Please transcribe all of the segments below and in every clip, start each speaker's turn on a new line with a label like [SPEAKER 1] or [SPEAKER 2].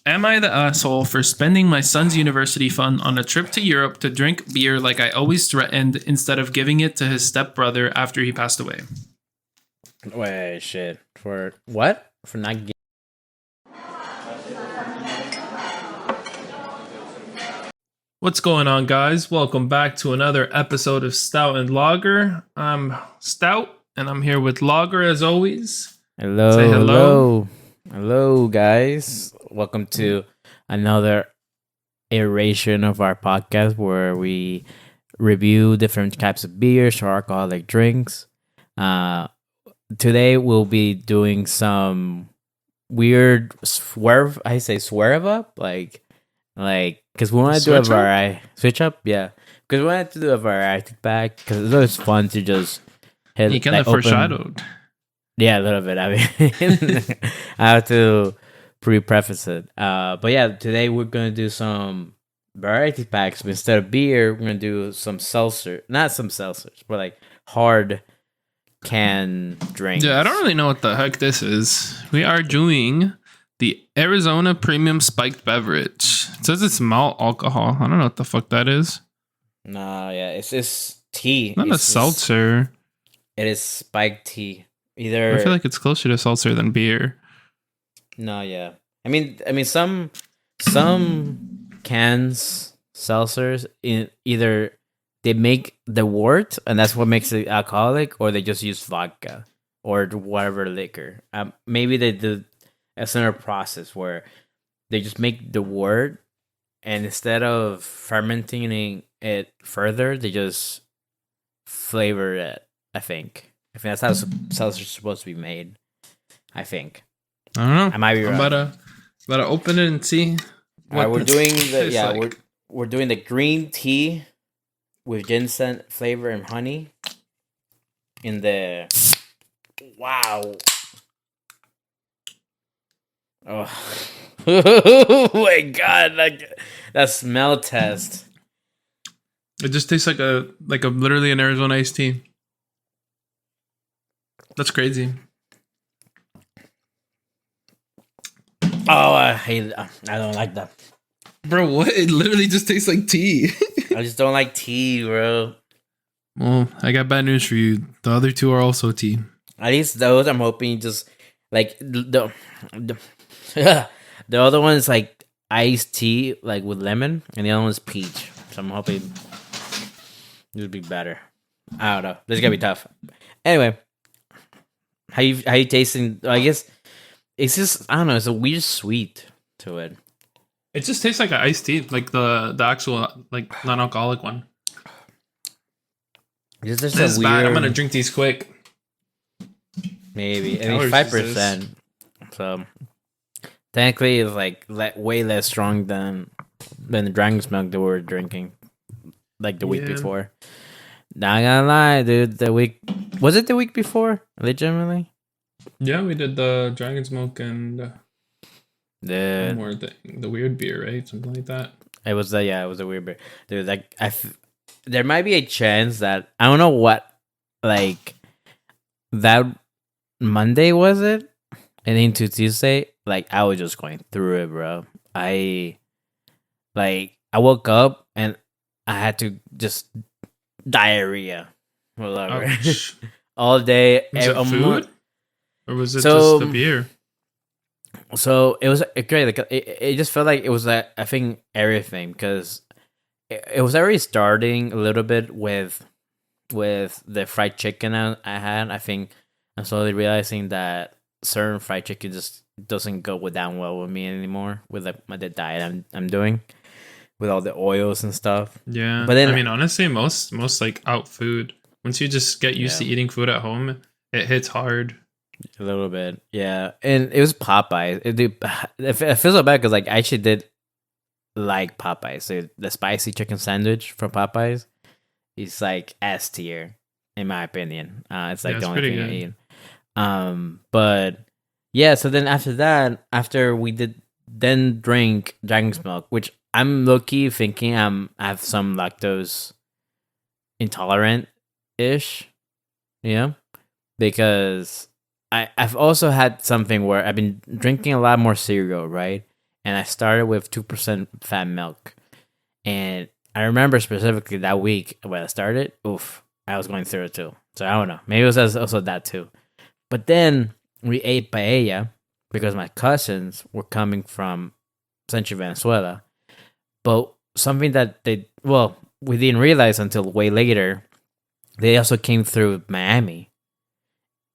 [SPEAKER 1] Am I the asshole for spending my son's university fund on a trip to Europe to drink beer like I always threatened instead of giving it to his stepbrother after he passed away?
[SPEAKER 2] Wait, shit. For what? For not getting.
[SPEAKER 1] What's going on, guys? Welcome back to another episode of Stout and Lager. I'm Stout, and I'm here with Lager as always.
[SPEAKER 2] Hello,
[SPEAKER 1] Say hello.
[SPEAKER 2] hello, guys. Welcome to another iteration of our podcast where we review different types of beers or alcoholic drinks. Today we'll be doing some weird swerve. I say swerve up, like because we want to do a variety switch up, yeah. Because we wanted to do a variety pack because it's always fun to just hit.
[SPEAKER 1] You kind of foreshadowed.
[SPEAKER 2] Yeah, a little bit. I mean, I have to pre-preface it. But yeah, today we're gonna do some variety packs. But instead of beer, we're gonna do some seltzer. Not some seltzers, but like hard can drinks.
[SPEAKER 1] Yeah, I don't really know what the heck this is. We are doing the Arizona Premium Spiked Beverage. It says it's malt alcohol. I don't know what the fuck that is.
[SPEAKER 2] No, yeah, it's just tea.
[SPEAKER 1] Not a seltzer.
[SPEAKER 2] It is spiked tea.
[SPEAKER 1] I feel like it's closer to seltzer than beer.
[SPEAKER 2] No, yeah. I mean, some cans seltzers in either they make the wort and that's what makes it alcoholic, or they just use vodka or whatever liquor. Maybe they do a similar process where they just make the wort, and instead of fermenting it further, they just flavor it. I think that's how seltzer's supposed to be made. I think.
[SPEAKER 1] I don't know.
[SPEAKER 2] I might be wrong.
[SPEAKER 1] I'm about to open it and see.
[SPEAKER 2] All right, we're doing we're doing the green tea with ginseng flavor and honey. In the wow. Oh, oh my god! That smell test.
[SPEAKER 1] It just tastes like a literally an Arizona iced tea. That's crazy.
[SPEAKER 2] Oh, I hate it. I don't like that.
[SPEAKER 1] Bro, what? It literally just tastes like tea.
[SPEAKER 2] I just don't like tea, bro.
[SPEAKER 1] Well, I got bad news for you. The other two are also tea.
[SPEAKER 2] At least those, I'm hoping just like the the other one's like iced tea, like with lemon, and the other one's peach. So I'm hoping this will be better. I don't know. This is gonna be tough. Anyway, how you tasting? I guess it's just, I don't know. It's a weird sweet to it.
[SPEAKER 1] It just tastes like an iced tea, like the actual like non-alcoholic one.
[SPEAKER 2] This
[SPEAKER 1] is bad. I'm gonna drink these quick.
[SPEAKER 2] Maybe I mean 5%. So technically, it's like way less strong than the dragon's milk that we were drinking like the week before. Not gonna lie, dude. The week before? Legitimately.
[SPEAKER 1] Yeah, we did the dragon's milk and one more thing, the weird beer, right? Something like that.
[SPEAKER 2] It was the weird beer, dude. Like there might be a chance that I don't know what, like that Monday was it, and into Tuesday, like I was just going through it, bro. I woke up and I had to just diarrhea, whatever, all day.
[SPEAKER 1] Was it food, or was it just the beer?
[SPEAKER 2] So it was great. Like it just felt like it was like, I think, everything, because it was already starting a little bit with the fried chicken I had. I think I'm slowly realizing that certain fried chicken just doesn't go down well with me anymore with the diet I'm doing with all the oils and stuff.
[SPEAKER 1] Yeah, but then I mean, honestly, most like out food, once you just get used to eating food at home, it hits hard.
[SPEAKER 2] A little bit, yeah. And it was Popeyes. It feels so bad because like I actually did like Popeyes. So the spicy chicken sandwich from Popeyes is like S tier in my opinion. It's like the only thing I eat. But yeah. So then after we did then drink dragon's milk, which I'm low-key thinking I have some lactose intolerant ish, yeah, because I've also had something where I've been drinking a lot more cereal, right? and I started with 2% fat milk. And I remember specifically that week when I started, oof, I was going through it too. So I don't know. Maybe it was also that too. But then we ate paella because my cousins were coming from Central Venezuela. But something that we didn't realize until way later, they also came through Miami.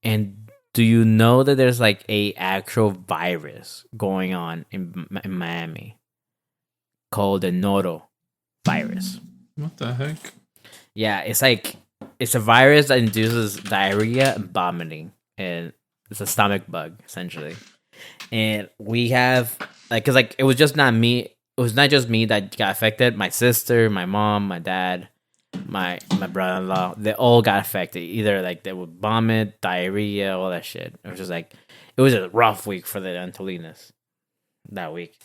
[SPEAKER 2] And do you know that there's like a actual virus going on in Miami called the Noro virus?
[SPEAKER 1] What the heck?
[SPEAKER 2] Yeah, it's a virus that induces diarrhea and vomiting, and it's a stomach bug essentially. And we have because it was just not me. It was not just me that got affected. My sister, my mom, my dad, my brother-in-law, they all got affected. Either like they would vomit, diarrhea, all that shit. It was just like it was a rough week for the Antolinas that week,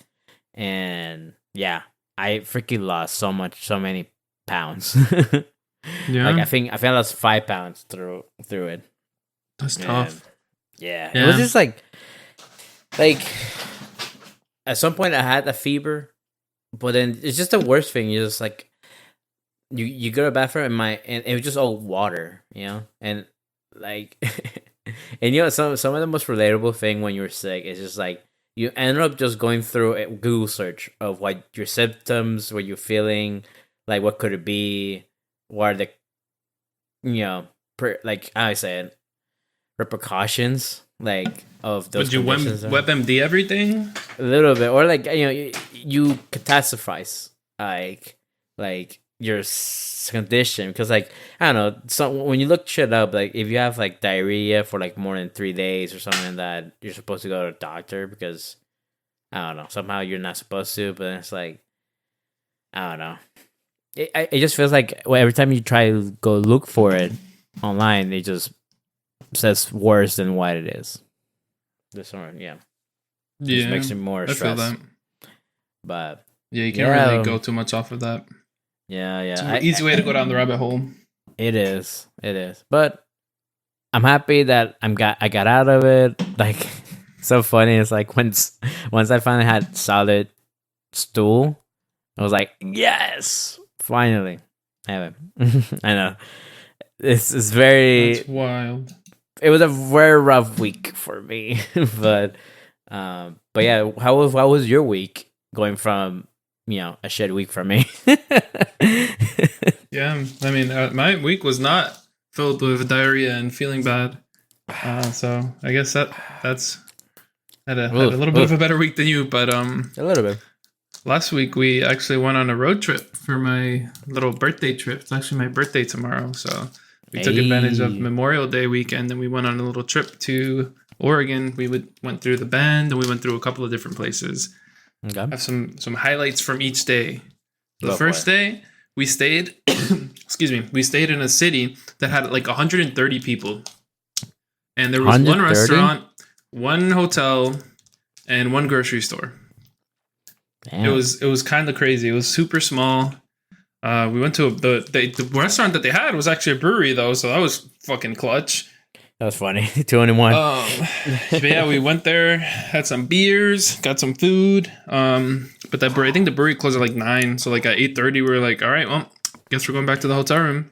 [SPEAKER 2] and yeah, I freaking lost so many pounds.
[SPEAKER 1] Yeah,
[SPEAKER 2] I think I lost 5 pounds through it.
[SPEAKER 1] That's tough.
[SPEAKER 2] Yeah, it was just like at some point I had a fever, but then it's just the worst thing. You just like you go to the bathroom and it was just all water, and like and some of the most relatable thing when you're sick is just like you end up just going through a Google search of what your symptoms, what you're feeling, like what could it be, what are the like I said, repercussions like of those.
[SPEAKER 1] Would you WebMD everything?
[SPEAKER 2] A little bit, or like you catastrophize like your condition, because like I don't know. So when you look shit up, like if you have like diarrhea for like more than 3 days or something like that, you're supposed to go to a doctor because I don't know. Somehow you're not supposed to, but it's like I don't know. It just feels like every time you try to go look for it online, it just says worse than what it is. This one, yeah. It just makes me more stressed. I feel that. But
[SPEAKER 1] yeah, you can't really go too much off of that.
[SPEAKER 2] Yeah.
[SPEAKER 1] It's an easy way to go down the rabbit hole.
[SPEAKER 2] It is. But I'm happy that I got out of it. Like, so funny. It's like once I finally had solid stool, I was like, yes, finally. I have it. I know. It's very.
[SPEAKER 1] That's wild.
[SPEAKER 2] It was a very rough week for me, but yeah. How was your week going from a shit week for me?
[SPEAKER 1] Yeah, I mean, my week was not filled with diarrhea and feeling bad, so I guess that's had a little bit of a better week than you, but
[SPEAKER 2] a little bit.
[SPEAKER 1] Last week we actually went on a road trip for my little birthday trip. It's actually my birthday tomorrow, so we took advantage of Memorial Day weekend and we went on a little trip to Oregon. We went through the Bend and we went through a couple of different places. Okay. I have some highlights from each day. The first day we stayed, we stayed in a city that had like 130 people, and there was 130? One restaurant, one hotel, and one grocery store. Damn. It was kind of crazy. It was super small. We went to the restaurant that they had was actually a brewery though, so that was fucking clutch.
[SPEAKER 2] That was funny. 2 in 1.
[SPEAKER 1] But yeah, we went there, had some beers, got some food. But I think the brewery closed at like 9. So like at 8:30, we were like, all right, well, guess we're going back to the hotel room.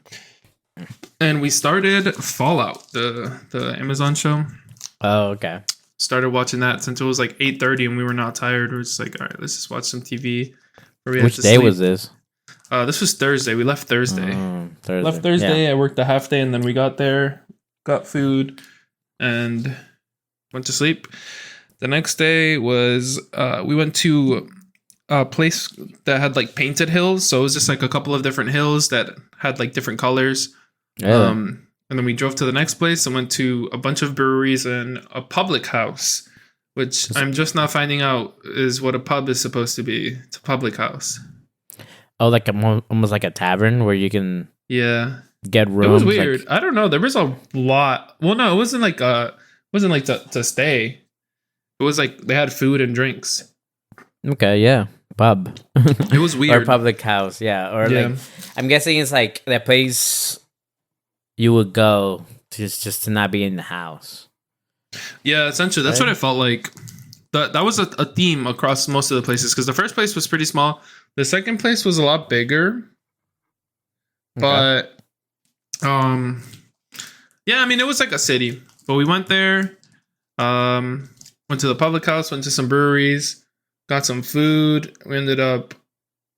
[SPEAKER 1] And we started Fallout, the Amazon show.
[SPEAKER 2] Oh, okay.
[SPEAKER 1] Started watching that since it was like 8:30 and we were not tired. We were just like, all right, let's just watch some TV.
[SPEAKER 2] Which day was this?
[SPEAKER 1] This was Thursday. We left Thursday.
[SPEAKER 2] Thursday.
[SPEAKER 1] Left Thursday. Yeah. I worked a half day and then we got there, got food, and went to sleep. The next day was we went to a place that had like painted hills. So it was just like a couple of different hills that had like different colors. Yeah. And then we drove to the next place and went to a bunch of breweries and a public house, which I'm just now finding out is what a pub is supposed to be. It's a public house.
[SPEAKER 2] Oh, like almost like a tavern where you can get rooms.
[SPEAKER 1] It was weird. Like... I don't know. There was a lot. Well, no, it wasn't like to stay. It was like they had food and drinks.
[SPEAKER 2] Okay, yeah, pub.
[SPEAKER 1] It was weird.
[SPEAKER 2] Or public house, yeah. Or like I'm guessing it's like that place you would go to just to not be in the house.
[SPEAKER 1] Yeah, essentially that's what I felt like. that was a theme across most of the places because the first place was pretty small. The second place was a lot bigger, but yeah, I mean it was like a city. But we went there, went to the public house, went to some breweries, got some food. We ended up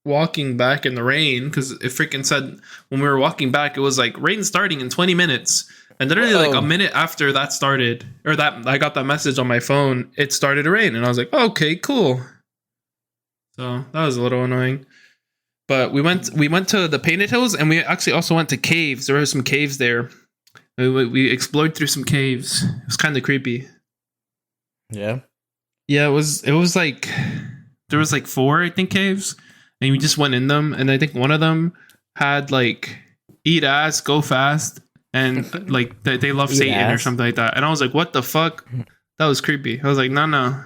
[SPEAKER 1] walking back in the rain because it freaking said when we were walking back it was like rain starting in 20 minutes. And literally like a minute after that started, or that I got that message on my phone, it started to rain. And I was like, okay, cool. So that was a little annoying. But we went to the Painted Hills, and we actually also went to caves. There were some caves there. We explored through some caves. It was kind of creepy.
[SPEAKER 2] Yeah.
[SPEAKER 1] Yeah, it was like there was like 4, I think, caves. And we just went in them, and I think one of them had like eat ass, go fast. And like they love Satan ass or something like that. And I was like, what the fuck? That was creepy. I was like, no.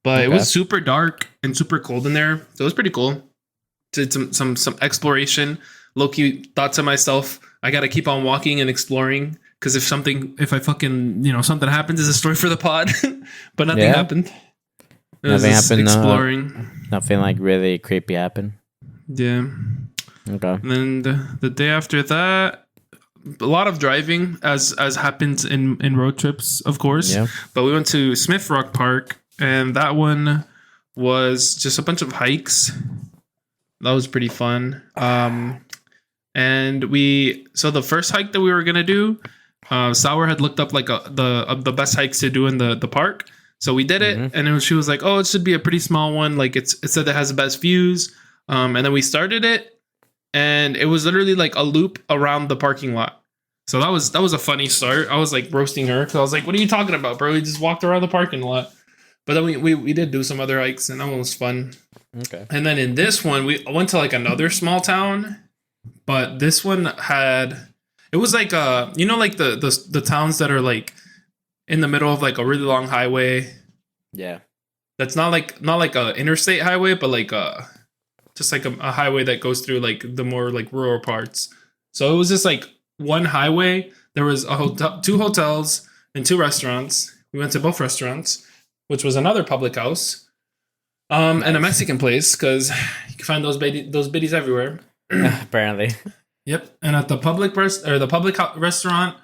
[SPEAKER 1] But it was super dark and super cold in there. So it was pretty cool. Did some exploration. Low-key thought to myself, I gotta keep on walking and exploring. Because if I fucking, something happens, it's a story for the pod. But nothing happened.
[SPEAKER 2] Nothing happened.
[SPEAKER 1] Exploring.
[SPEAKER 2] Nothing like really creepy happened.
[SPEAKER 1] Yeah.
[SPEAKER 2] Okay.
[SPEAKER 1] And then the day after that, a lot of driving as happens in road trips, of course. Yeah. But we went to Smith Rock Park, and that one was just a bunch of hikes. That was pretty fun. And so the first hike that we were gonna do, Sour had looked up like the best hikes to do in the park. So we did it, and she was like, "Oh, it should be a pretty small one. Like it said it has the best views." And then we started it. And it was literally like a loop around the parking lot. So that was a funny start. I was like roasting her because I was like, what are you talking about, bro? We just walked around the parking lot. But then we did do some other hikes, and that one was fun. Okay. And then in this one, we went to like another small town. But this one it was like like the towns that are like in the middle of like a really long highway. Yeah. That's not like a interstate highway, but like just like a highway that goes through like the more like rural parts. So it was just like one highway. There was a hotel, 2 hotels and 2 restaurants. We went to both restaurants, which was another public house, and a Mexican place because you can find those biddies everywhere.
[SPEAKER 2] Apparently.
[SPEAKER 1] Yep. And at the public restaurant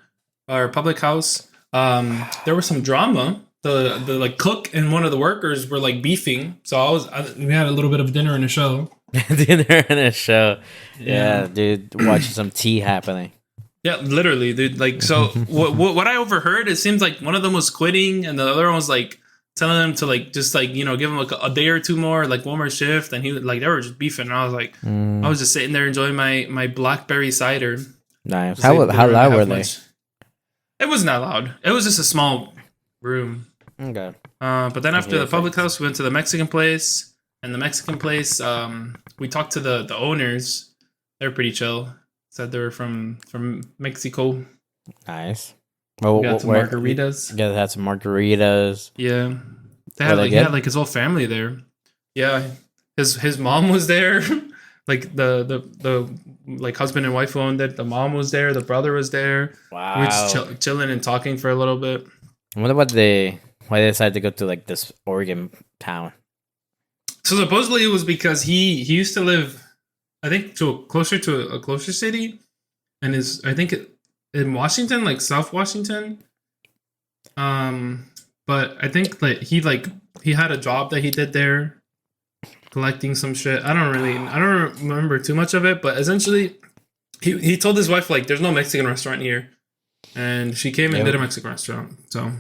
[SPEAKER 1] or public house, there was some drama. The like cook and one of the workers were like beefing. So we had a little bit of dinner and a show.
[SPEAKER 2] Dinner and a show. Yeah, dude, watching some tea happening.
[SPEAKER 1] Yeah, literally, dude. Like, so what I overheard, it seems like one of them was quitting and the other one was like telling them to like just like give him like a day or 2 more, like one more shift, and he like they were just beefing. And I was like, I was just sitting there enjoying my blackberry cider.
[SPEAKER 2] Nice. How loud were they?
[SPEAKER 1] It wasn't that loud. It was just a small room. Okay. But then after the public house, we went to the Mexican place. And the Mexican place, we talked to the owners. They're pretty chill. Said they were from Mexico. Nice.
[SPEAKER 2] Well,
[SPEAKER 1] we got some margaritas.
[SPEAKER 2] You guys had some margaritas.
[SPEAKER 1] Yeah. He had like his whole family there. Yeah. His mom was there. Like the like husband and wife who owned it. The mom was there. The brother was there. Wow. We were just chilling and talking for a little bit.
[SPEAKER 2] I wonder why they decided to go to like this Oregon town.
[SPEAKER 1] So supposedly it was because he used to live, I think, closer to a closer city, and in Washington, like South Washington. But I think that he had a job that he did there, collecting some shit. I don't remember too much of it, but essentially, he told his wife like, "There's no Mexican restaurant here," and she came and did a Mexican restaurant. So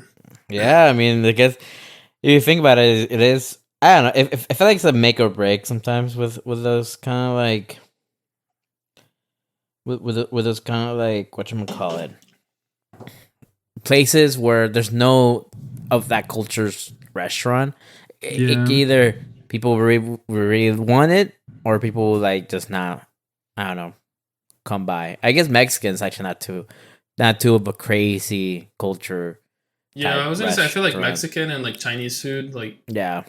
[SPEAKER 2] yeah, I mean, I guess if you think about it, it is. I don't know. If I feel like it's a make or break sometimes with those kind of like with those kind of like whatchamacallit places where there's no of that culture's restaurant. Yeah. Either people really want it or people like just not. I don't know. Come by. I guess Mexicans actually not too of a crazy culture.
[SPEAKER 1] Yeah, I was gonna say I feel like Mexican and like Chinese food, like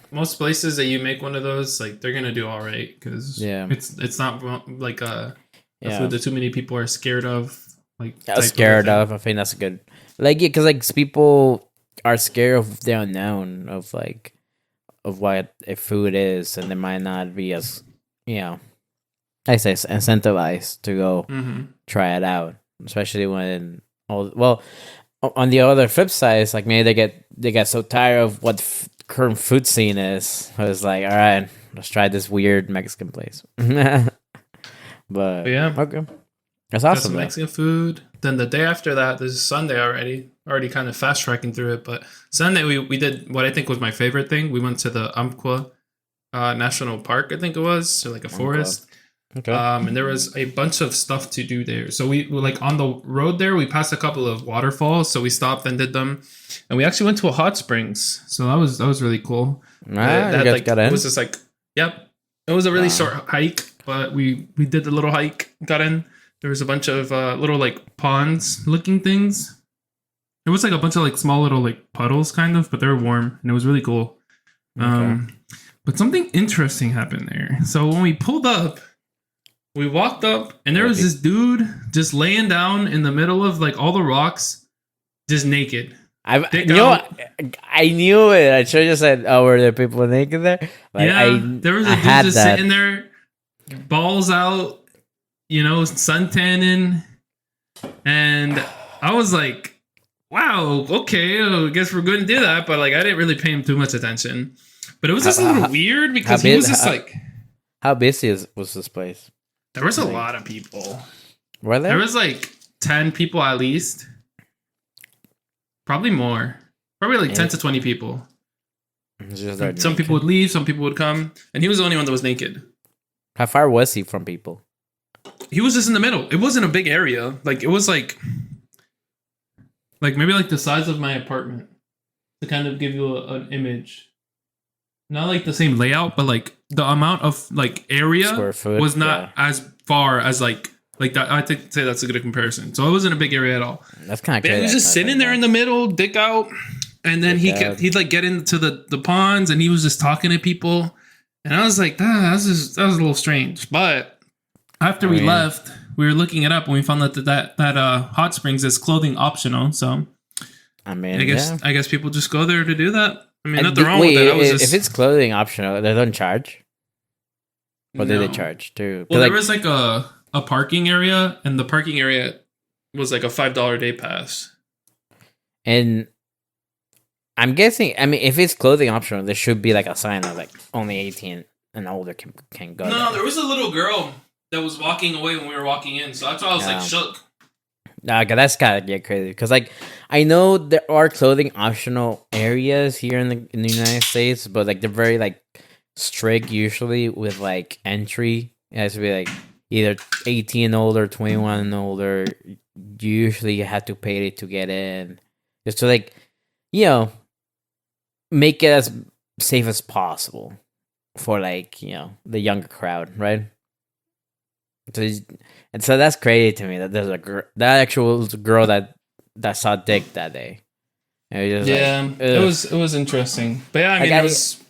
[SPEAKER 1] most places that you make one of those, like they're gonna do all right because it's not like a food that too many people are scared of. Like
[SPEAKER 2] scared of. I think that's a good because like people are scared of the unknown of like of what a food is, and they might not be as you know, I say incentivized to go
[SPEAKER 1] Mm-hmm.
[SPEAKER 2] try it out, especially when all well. On the other flip side, it's like maybe they get so tired of what current food scene is. I was like, all right, let's try this weird Mexican place.
[SPEAKER 1] But
[SPEAKER 2] But
[SPEAKER 1] yeah,
[SPEAKER 2] okay, that's
[SPEAKER 1] got
[SPEAKER 2] awesome
[SPEAKER 1] some
[SPEAKER 2] though.
[SPEAKER 1] Mexican food. Then the day after that, this is Sunday already. Already kind of fast tracking through it. But Sunday we did what I think was my favorite thing. We went to the Umpqua National Park, I think it was, so like a
[SPEAKER 2] Okay.
[SPEAKER 1] forest.
[SPEAKER 2] Okay.
[SPEAKER 1] And there was a bunch of stuff to do there. So we like on the road there, we passed a couple of waterfalls, so we stopped and did them, and we actually went to a hot springs. So that was really cool.
[SPEAKER 2] Ah, you
[SPEAKER 1] That
[SPEAKER 2] guys
[SPEAKER 1] like
[SPEAKER 2] got
[SPEAKER 1] it
[SPEAKER 2] in.
[SPEAKER 1] was just like, yep, it was a really
[SPEAKER 2] Wow.
[SPEAKER 1] short hike, but we did the little hike, got in. There was a bunch of little like ponds looking things. It was like a bunch of like small little like puddles kind of, but they were warm and it was really cool.
[SPEAKER 2] Okay.
[SPEAKER 1] But something interesting happened there. So when we pulled up, we walked up and there was this dude just laying down in the middle of like all the rocks, just naked.
[SPEAKER 2] I
[SPEAKER 1] Dick
[SPEAKER 2] you know
[SPEAKER 1] out.
[SPEAKER 2] I knew it. I should have just said, "Oh, were there people naked there?" Like
[SPEAKER 1] Yeah, there was
[SPEAKER 2] I
[SPEAKER 1] a dude
[SPEAKER 2] had
[SPEAKER 1] just
[SPEAKER 2] that.
[SPEAKER 1] sitting there, balls out, sun tanning. And I was like, wow, okay, I guess we're going to do that. But like, I didn't really pay him too much attention. But it was just a little weird because he
[SPEAKER 2] big?
[SPEAKER 1] was just like,
[SPEAKER 2] How busy was this place?
[SPEAKER 1] there was a
[SPEAKER 2] Like,
[SPEAKER 1] lot of people.
[SPEAKER 2] were
[SPEAKER 1] There
[SPEAKER 2] there?
[SPEAKER 1] was like 10 people at least. Probably more. Probably like 10 to 20 people.
[SPEAKER 2] It's just they're
[SPEAKER 1] Some people would
[SPEAKER 2] naked.
[SPEAKER 1] leave, some people would come. And he was the only one that was naked.
[SPEAKER 2] How far was he from people?
[SPEAKER 1] He was just in the middle. It wasn't a big area. Like, it was like maybe like the size of my apartment to kind of give you an image. Not like the same layout, but like the amount of like area
[SPEAKER 2] Square foot,
[SPEAKER 1] was not
[SPEAKER 2] yeah.
[SPEAKER 1] as far as like that. I think say that's a good comparison. So it wasn't a big area at all.
[SPEAKER 2] That's kind of
[SPEAKER 1] But
[SPEAKER 2] crazy.
[SPEAKER 1] he was just sitting there in the middle, dick out, and then he'd like get into the ponds and he was just talking to people, and I was like, that was a little strange. But after we left, we were looking it up and we found that that hot springs is clothing optional. So
[SPEAKER 2] I mean,
[SPEAKER 1] I guess people just go there to do that. I mean,
[SPEAKER 2] And
[SPEAKER 1] nothing wrong with it. I was just,
[SPEAKER 2] if it's clothing optional, they don't charge. What do they
[SPEAKER 1] No.
[SPEAKER 2] charge too?
[SPEAKER 1] Well, there was like a parking area, and the parking area was like a $5 day pass.
[SPEAKER 2] And I'm guessing. I mean, if it's clothing optional, there should be like a sign of like only 18 and older can go.
[SPEAKER 1] No,
[SPEAKER 2] there.
[SPEAKER 1] there was a little girl that was walking away when we were walking in, so that's why I was like shook.
[SPEAKER 2] Nah, that's gotta get crazy because like I know there are clothing optional areas here in the United States, but like they're very like strict usually with like entry. It has to be like either 18 and older, 21 and older. Usually you have to pay to get in, just to like make it as safe as possible for like the younger crowd, right? And so that's crazy to me that there's that actual girl that saw dick that day. And it was just like,
[SPEAKER 1] it was interesting, but yeah, I mean, it was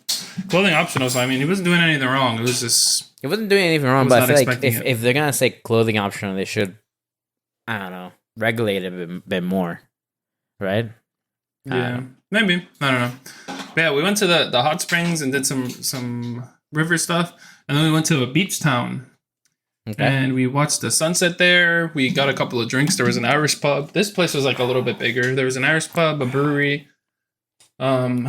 [SPEAKER 1] clothing optional, so I mean, he wasn't doing anything wrong. It was just
[SPEAKER 2] it wasn't doing anything wrong,
[SPEAKER 1] was
[SPEAKER 2] but I
[SPEAKER 1] not
[SPEAKER 2] feel like
[SPEAKER 1] expecting
[SPEAKER 2] if they're gonna say clothing optional, they should, I don't know, regulate it a bit more, right?
[SPEAKER 1] Yeah, maybe, I don't know. But yeah, we went to the hot springs and did some river stuff, and then we went to a beach town.
[SPEAKER 2] Okay.
[SPEAKER 1] And we watched the sunset there. We got a couple of drinks. There was an Irish pub. This place was like a little bit bigger. There was an Irish pub, a brewery, and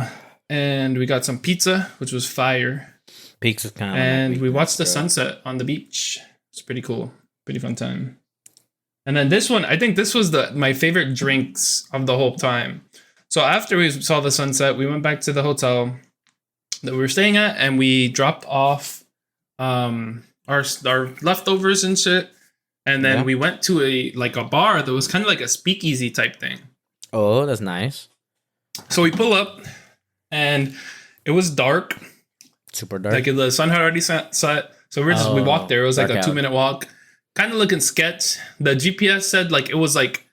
[SPEAKER 1] we got some pizza, which was fire.
[SPEAKER 2] Peaks is kind of.
[SPEAKER 1] And we watched the sunset on the beach. It's pretty cool, pretty fun time. And then this one, I think this was my favorite drinks of the whole time. So after we saw the sunset, we went back to the hotel that we were staying at, and we dropped off our leftovers and shit, and then we went to a bar that was kind of like a speakeasy type thing.
[SPEAKER 2] Oh, that's nice.
[SPEAKER 1] So we pull up, and it was dark,
[SPEAKER 2] super dark.
[SPEAKER 1] like the sun had already set. So we walked there. It was like a 2-minute walk, kind of looking sketch. The GPS said like it was like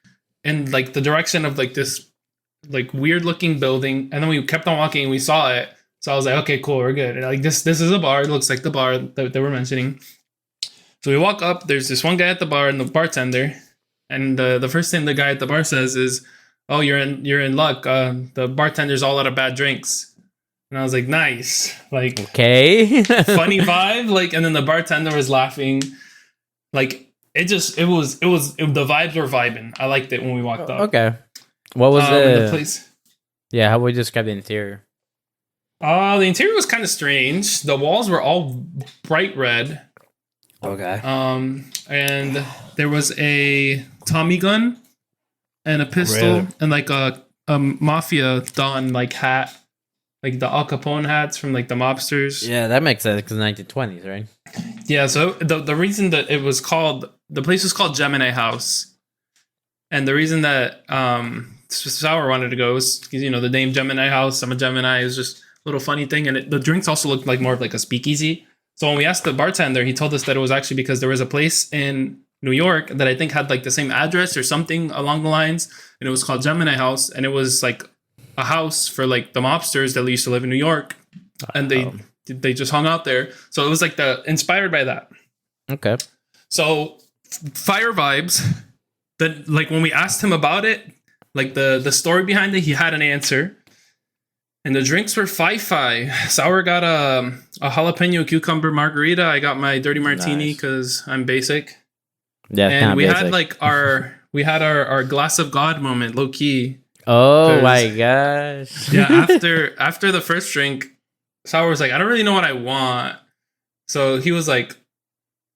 [SPEAKER 1] in like the direction of like this like weird looking building, and then we kept on walking and we saw it. So I was like, okay, cool, we're good. Like this is a bar. It looks like the bar that they were mentioning. So we walk up. There's this one guy at the bar and the bartender. And the first thing the guy at the bar says is, "Oh, you're in luck. The bartender's all out of bad drinks." And I was like, "Nice, like
[SPEAKER 2] Okay.
[SPEAKER 1] funny vibe." Like, and then the bartender was laughing. Like, the vibes were vibing. I liked it when we walked up.
[SPEAKER 2] Okay. What was
[SPEAKER 1] And the
[SPEAKER 2] the?
[SPEAKER 1] place.
[SPEAKER 2] Yeah, how would you describe the interior?
[SPEAKER 1] The interior was kind of strange. The walls were all bright red.
[SPEAKER 2] Okay.
[SPEAKER 1] And there was a Tommy gun and a pistol
[SPEAKER 2] Really?
[SPEAKER 1] and like a mafia don like hat, like the Al Capone hats from like the mobsters.
[SPEAKER 2] Yeah, that makes sense because 1920s, right?
[SPEAKER 1] Yeah. So the reason that the place was called Gemini House, and the reason that Sour wanted to go was because the name Gemini House. I'm a Gemini. It was just a little funny thing, and the drinks also looked like more of like a speakeasy. So when we asked the bartender, he told us that it was actually because there was a place in New York that I think had like the same address or something along the lines, and it was called Gemini House, and it was like a house for like the mobsters that used to live in New York, and they just hung out there. So it was like inspired by that.
[SPEAKER 2] Okay.
[SPEAKER 1] So fire vibes. That like when we asked him about it, like the story behind it, he had an answer. And the drinks were fi. Sour got a jalapeno cucumber margarita. I got my dirty martini because I'm basic.
[SPEAKER 2] Yeah,
[SPEAKER 1] And we
[SPEAKER 2] basic.
[SPEAKER 1] had like our glass of God moment, low key.
[SPEAKER 2] Oh my gosh.
[SPEAKER 1] Yeah, after the first drink, Sour was like, I don't really know what I want. So he was like,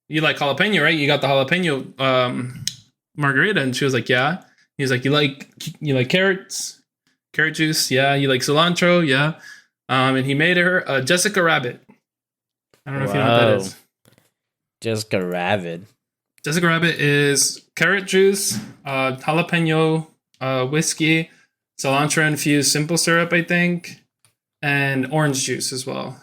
[SPEAKER 1] you like jalapeno, right? You got the jalapeno margarita, and she was like, yeah. He was like, you like carrots? Carrot juice, yeah. You like cilantro, yeah. And he made her a Jessica Rabbit. I don't know if you know what that is.
[SPEAKER 2] Jessica Rabbit.
[SPEAKER 1] Jessica Rabbit is carrot juice, jalapeno, whiskey, cilantro infused simple syrup, I think, and orange juice as well.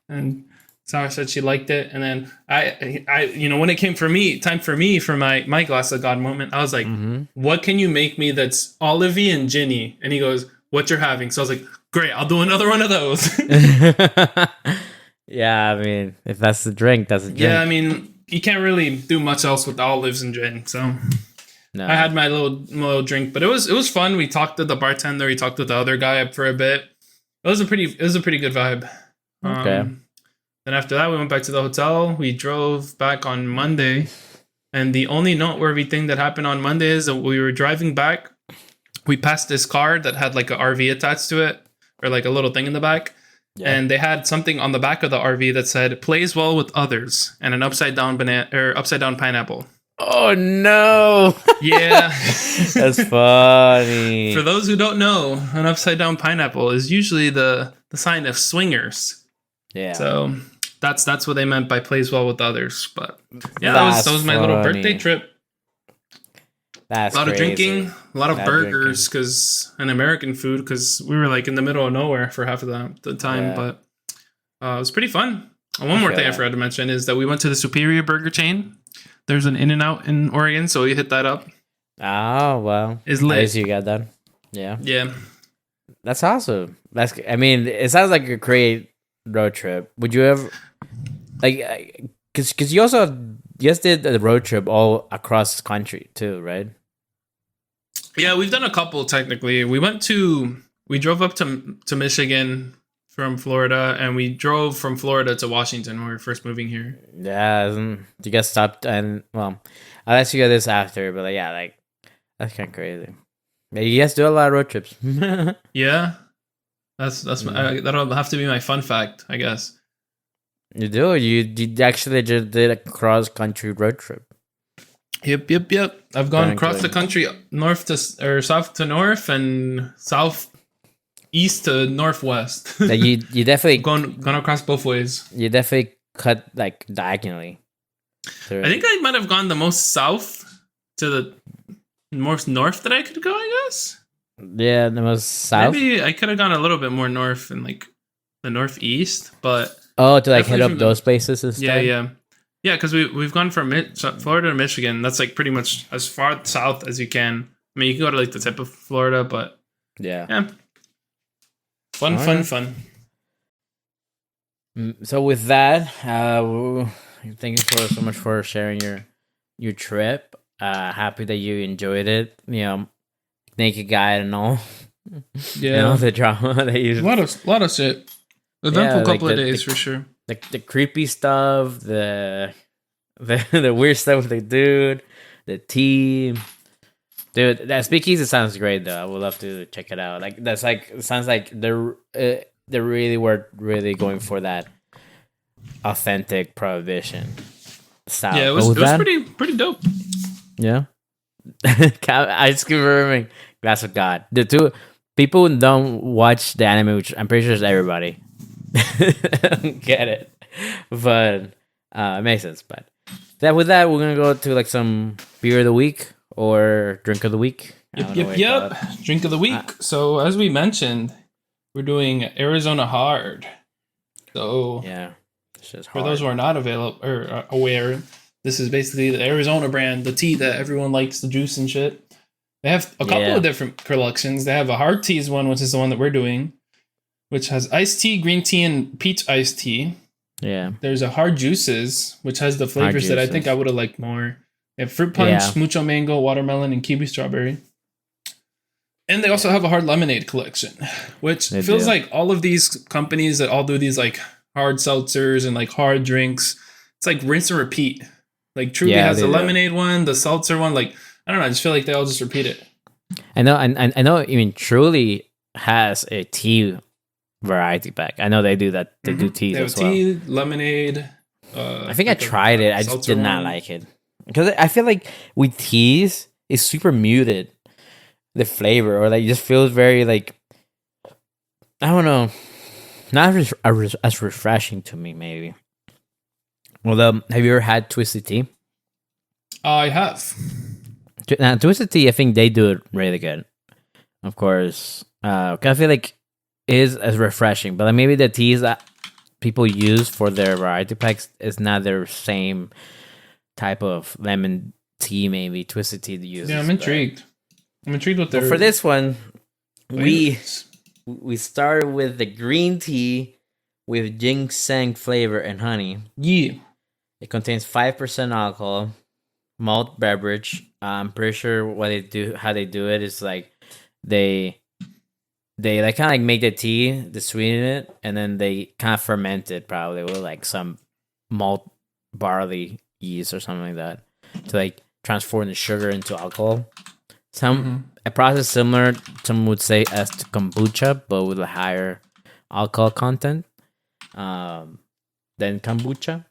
[SPEAKER 1] And Sarah said she liked it, and then I when it came time for me for my glass of God moment, I was like, what can you make me that's olivey and ginny? And he goes, what you're having? So I was like, great, I'll do another one of those.
[SPEAKER 2] Yeah, I mean, if that's the drink, that's a drink.
[SPEAKER 1] Yeah, I mean, you can't really do much else with olives and gin. So no. I had my little drink, but it was fun. We talked to the bartender, we talked with the other guy up for a bit. It was a pretty good vibe.
[SPEAKER 2] Okay.
[SPEAKER 1] Then after that, we went back to the hotel. We drove back on Monday. And the only noteworthy thing that happened on Monday is that we were driving back. We passed this car that had like an RV attached to it, or like a little thing in the back. Yeah. And they had something on the back of the RV that said, plays well with others, and an upside down pineapple.
[SPEAKER 2] Oh, no.
[SPEAKER 1] Yeah.
[SPEAKER 2] That's funny.
[SPEAKER 1] For those who don't know, an upside down pineapple is usually the sign of swingers. Yeah. So that's what they meant by plays well with others. But yeah, that was my little birthday trip.
[SPEAKER 2] That's
[SPEAKER 1] a lot
[SPEAKER 2] crazy.
[SPEAKER 1] Of drinking, a lot of burgers, and American food, because we were like in the middle of nowhere for half of the time. Yeah. But it was pretty fun. And one more thing I forgot to mention is that we went to the Superior Burger chain. There's an In-N-Out in Oregon, so we hit that up.
[SPEAKER 2] Oh, well.
[SPEAKER 1] It's lit.
[SPEAKER 2] At least you got that. Yeah.
[SPEAKER 1] Yeah.
[SPEAKER 2] That's awesome. I mean, it sounds like a great road trip. Would you ever, like, because you also just did a road trip all across the country too, right?
[SPEAKER 1] Yeah, we've done a couple technically. We drove up to Michigan from Florida, and we drove from Florida to Washington when we were first moving here.
[SPEAKER 2] Yeah, you guys stopped, and well, I'll ask you this after, but like that's kind of crazy. Yeah, you guys do a lot of road trips.
[SPEAKER 1] Yeah, that'll have to be my fun fact, I guess.
[SPEAKER 2] You do? You actually just did a cross country road trip.
[SPEAKER 1] Yep. I've gone across the country, south to north, and south east to northwest.
[SPEAKER 2] You definitely
[SPEAKER 1] gone across both ways.
[SPEAKER 2] You definitely cut like diagonally.
[SPEAKER 1] I think I might have gone the most south to the most north that I could go, I guess.
[SPEAKER 2] Yeah, the most south.
[SPEAKER 1] Maybe I could have gone a little bit more north in like the northeast, but
[SPEAKER 2] to like hit up those places and stuff.
[SPEAKER 1] Yeah, because we've gone from Florida to Michigan. That's like pretty much as far south as you can. I mean, you can go to like the tip of Florida, but yeah. Fun.
[SPEAKER 2] So with that, thank you so much for sharing your trip. Happy that you enjoyed it. naked guy and all.
[SPEAKER 1] Yeah,
[SPEAKER 2] The drama they use.
[SPEAKER 1] a lot of shit. Eventful couple of days for sure.
[SPEAKER 2] The creepy stuff, the the weird stuff with the dude, the tea. Dude, that speakeasy sounds great though. I would love to check it out. Like that's like it sounds like they're really were really going for that authentic prohibition style.
[SPEAKER 1] Yeah, it was pretty dope.
[SPEAKER 2] Yeah. I just keep remembering Glass of God. The two people who don't watch the anime, which I'm pretty sure is everybody. I don't get it. But it makes sense. But with that, we're gonna go to like some beer of the week or drink of the week.
[SPEAKER 1] Yep. Drink of the week. So as we mentioned, we're doing Arizona Hard. So
[SPEAKER 2] yeah, it's just
[SPEAKER 1] for those who are not available or aware, this is basically the Arizona brand, the tea that everyone likes, the juice and shit. They have a couple of different collections. They have a hard teas one, which is the one that we're doing, which has iced tea, green tea, and peach iced tea.
[SPEAKER 2] Yeah.
[SPEAKER 1] There's a hard juices, which has the flavors that I think I would have liked more. They have fruit punch, mucho mango, watermelon, and kiwi strawberry. And they also have a hard lemonade collection, which feels like all of these companies that all do these like hard seltzers and like hard drinks, it's like rinse and repeat. Like Truly has the lemonade one, the seltzer one. Like, I don't know. I just feel like they all just repeat it.
[SPEAKER 2] I know. I know. I mean, Truly has a tea variety pack. I know they do that. They do teas as well.
[SPEAKER 1] Tea, lemonade.
[SPEAKER 2] I think I tried it. I just did not like it because I feel like with teas, it's super muted. The flavor, or like, it just feels very like, I don't know, not as refreshing to me. Maybe. Well, have you ever had Twisted Tea?
[SPEAKER 1] I have.
[SPEAKER 2] Now, Twisted Tea, I think they do it really good. Of course, I feel like it is as refreshing, but like maybe the teas that people use for their variety packs is not their same type of lemon tea. Maybe Twisted Tea uses.
[SPEAKER 1] Yeah, I'm intrigued. I'm intrigued with their.
[SPEAKER 2] For this one, we started with the green tea with ginseng flavor and honey.
[SPEAKER 1] Yeah.
[SPEAKER 2] It contains 5% alcohol, malt beverage. I'm pretty sure how they do it is like they like kind of like make the tea, they sweeten it, and then they kind of ferment it probably with like some malt barley yeast or something like that to like transform the sugar into alcohol. A process similar, some would say, as to kombucha, but with a higher alcohol content than kombucha.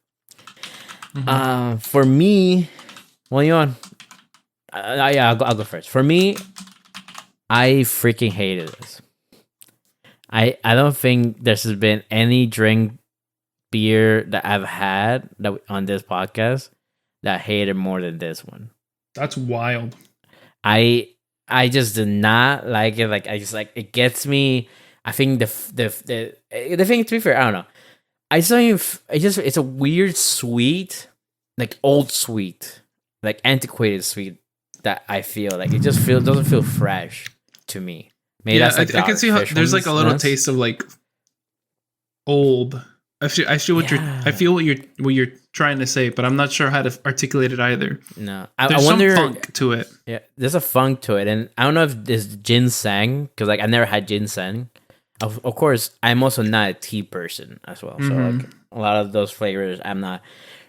[SPEAKER 2] For me, well, you want? I'll go first. For me, I freaking hated this. I don't think there's been any beer that I've had on this podcast that I hated more than this one.
[SPEAKER 1] That's wild.
[SPEAKER 2] I just did not like it. Like I just like it gets me. I think the thing, to be fair, I don't know. I saw you. It's a weird sweet, like old sweet, like antiquated sweet that I feel like it just doesn't feel fresh to me. Maybe that's like
[SPEAKER 1] I can see how there's like a little taste of like old. I feel what you're trying to say, but I'm not sure how to articulate it either.
[SPEAKER 2] No,
[SPEAKER 1] I wonder some funk to it.
[SPEAKER 2] Yeah, there's a funk to it, and I don't know if this ginseng, because like I've never had ginseng. Of course, I'm also not a tea person as well, so like a lot of those flavors I'm not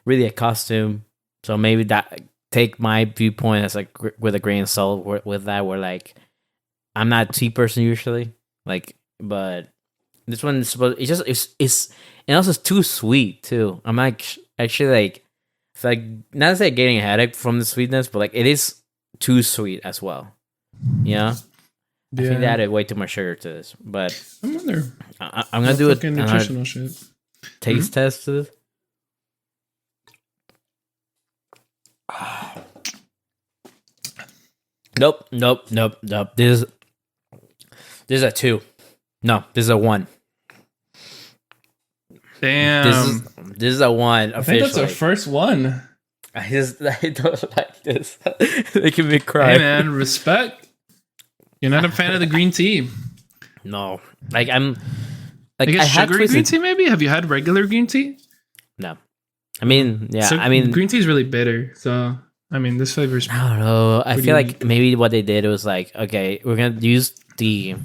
[SPEAKER 2] really accustomed. So maybe that take my viewpoint as like with a grain of salt with that. Where like I'm not a tea person usually, like, but this one is supposed. It's and also it's too sweet too. I'm like actually like it's like not to say getting a headache from the sweetness, but like it is too sweet as well. Yeah. I think they added way too much sugar to this, but
[SPEAKER 1] I wonder.
[SPEAKER 2] I'm gonna do a
[SPEAKER 1] nutritional shit.
[SPEAKER 2] Taste test to this. Nope. This is a 2. No, this is a 1.
[SPEAKER 1] Damn.
[SPEAKER 2] This is a 1.
[SPEAKER 1] I think that's our first one.
[SPEAKER 2] I don't like this. Making me cry.
[SPEAKER 1] Hey man, respect. You're not a fan of the green tea.
[SPEAKER 2] No, like I'm. Like
[SPEAKER 1] I guess sugary green tea. Maybe have you had regular green tea?
[SPEAKER 2] No, I mean, yeah.
[SPEAKER 1] So green tea is really bitter. So I mean, this flavor's
[SPEAKER 2] I don't know. I
[SPEAKER 1] pretty
[SPEAKER 2] feel
[SPEAKER 1] unique.
[SPEAKER 2] like maybe what they did was like, okay, we're gonna use D,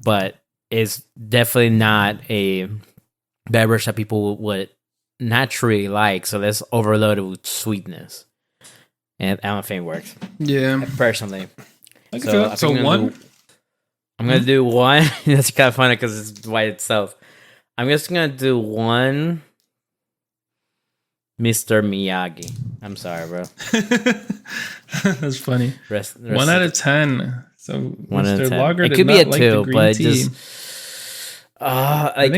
[SPEAKER 2] but it's definitely not a beverage that people would naturally like. So let's overload it with sweetness, and I don't think it works
[SPEAKER 1] Yeah.
[SPEAKER 2] personally.
[SPEAKER 1] I can
[SPEAKER 2] So
[SPEAKER 1] feel
[SPEAKER 2] I
[SPEAKER 1] that.
[SPEAKER 2] think
[SPEAKER 1] So
[SPEAKER 2] I'm gonna
[SPEAKER 1] one.
[SPEAKER 2] I'm gonna do one. That's kind of funny because it's by itself. I'm just gonna do one, Mr. Miyagi. I'm sorry, bro.
[SPEAKER 1] That's funny.
[SPEAKER 2] Rest
[SPEAKER 1] 1 out of 10. So
[SPEAKER 2] 1 out of
[SPEAKER 1] Mr.
[SPEAKER 2] 10.
[SPEAKER 1] Lager
[SPEAKER 2] It
[SPEAKER 1] did
[SPEAKER 2] could be a
[SPEAKER 1] not like the
[SPEAKER 2] 2,
[SPEAKER 1] green
[SPEAKER 2] but
[SPEAKER 1] tea.
[SPEAKER 2] like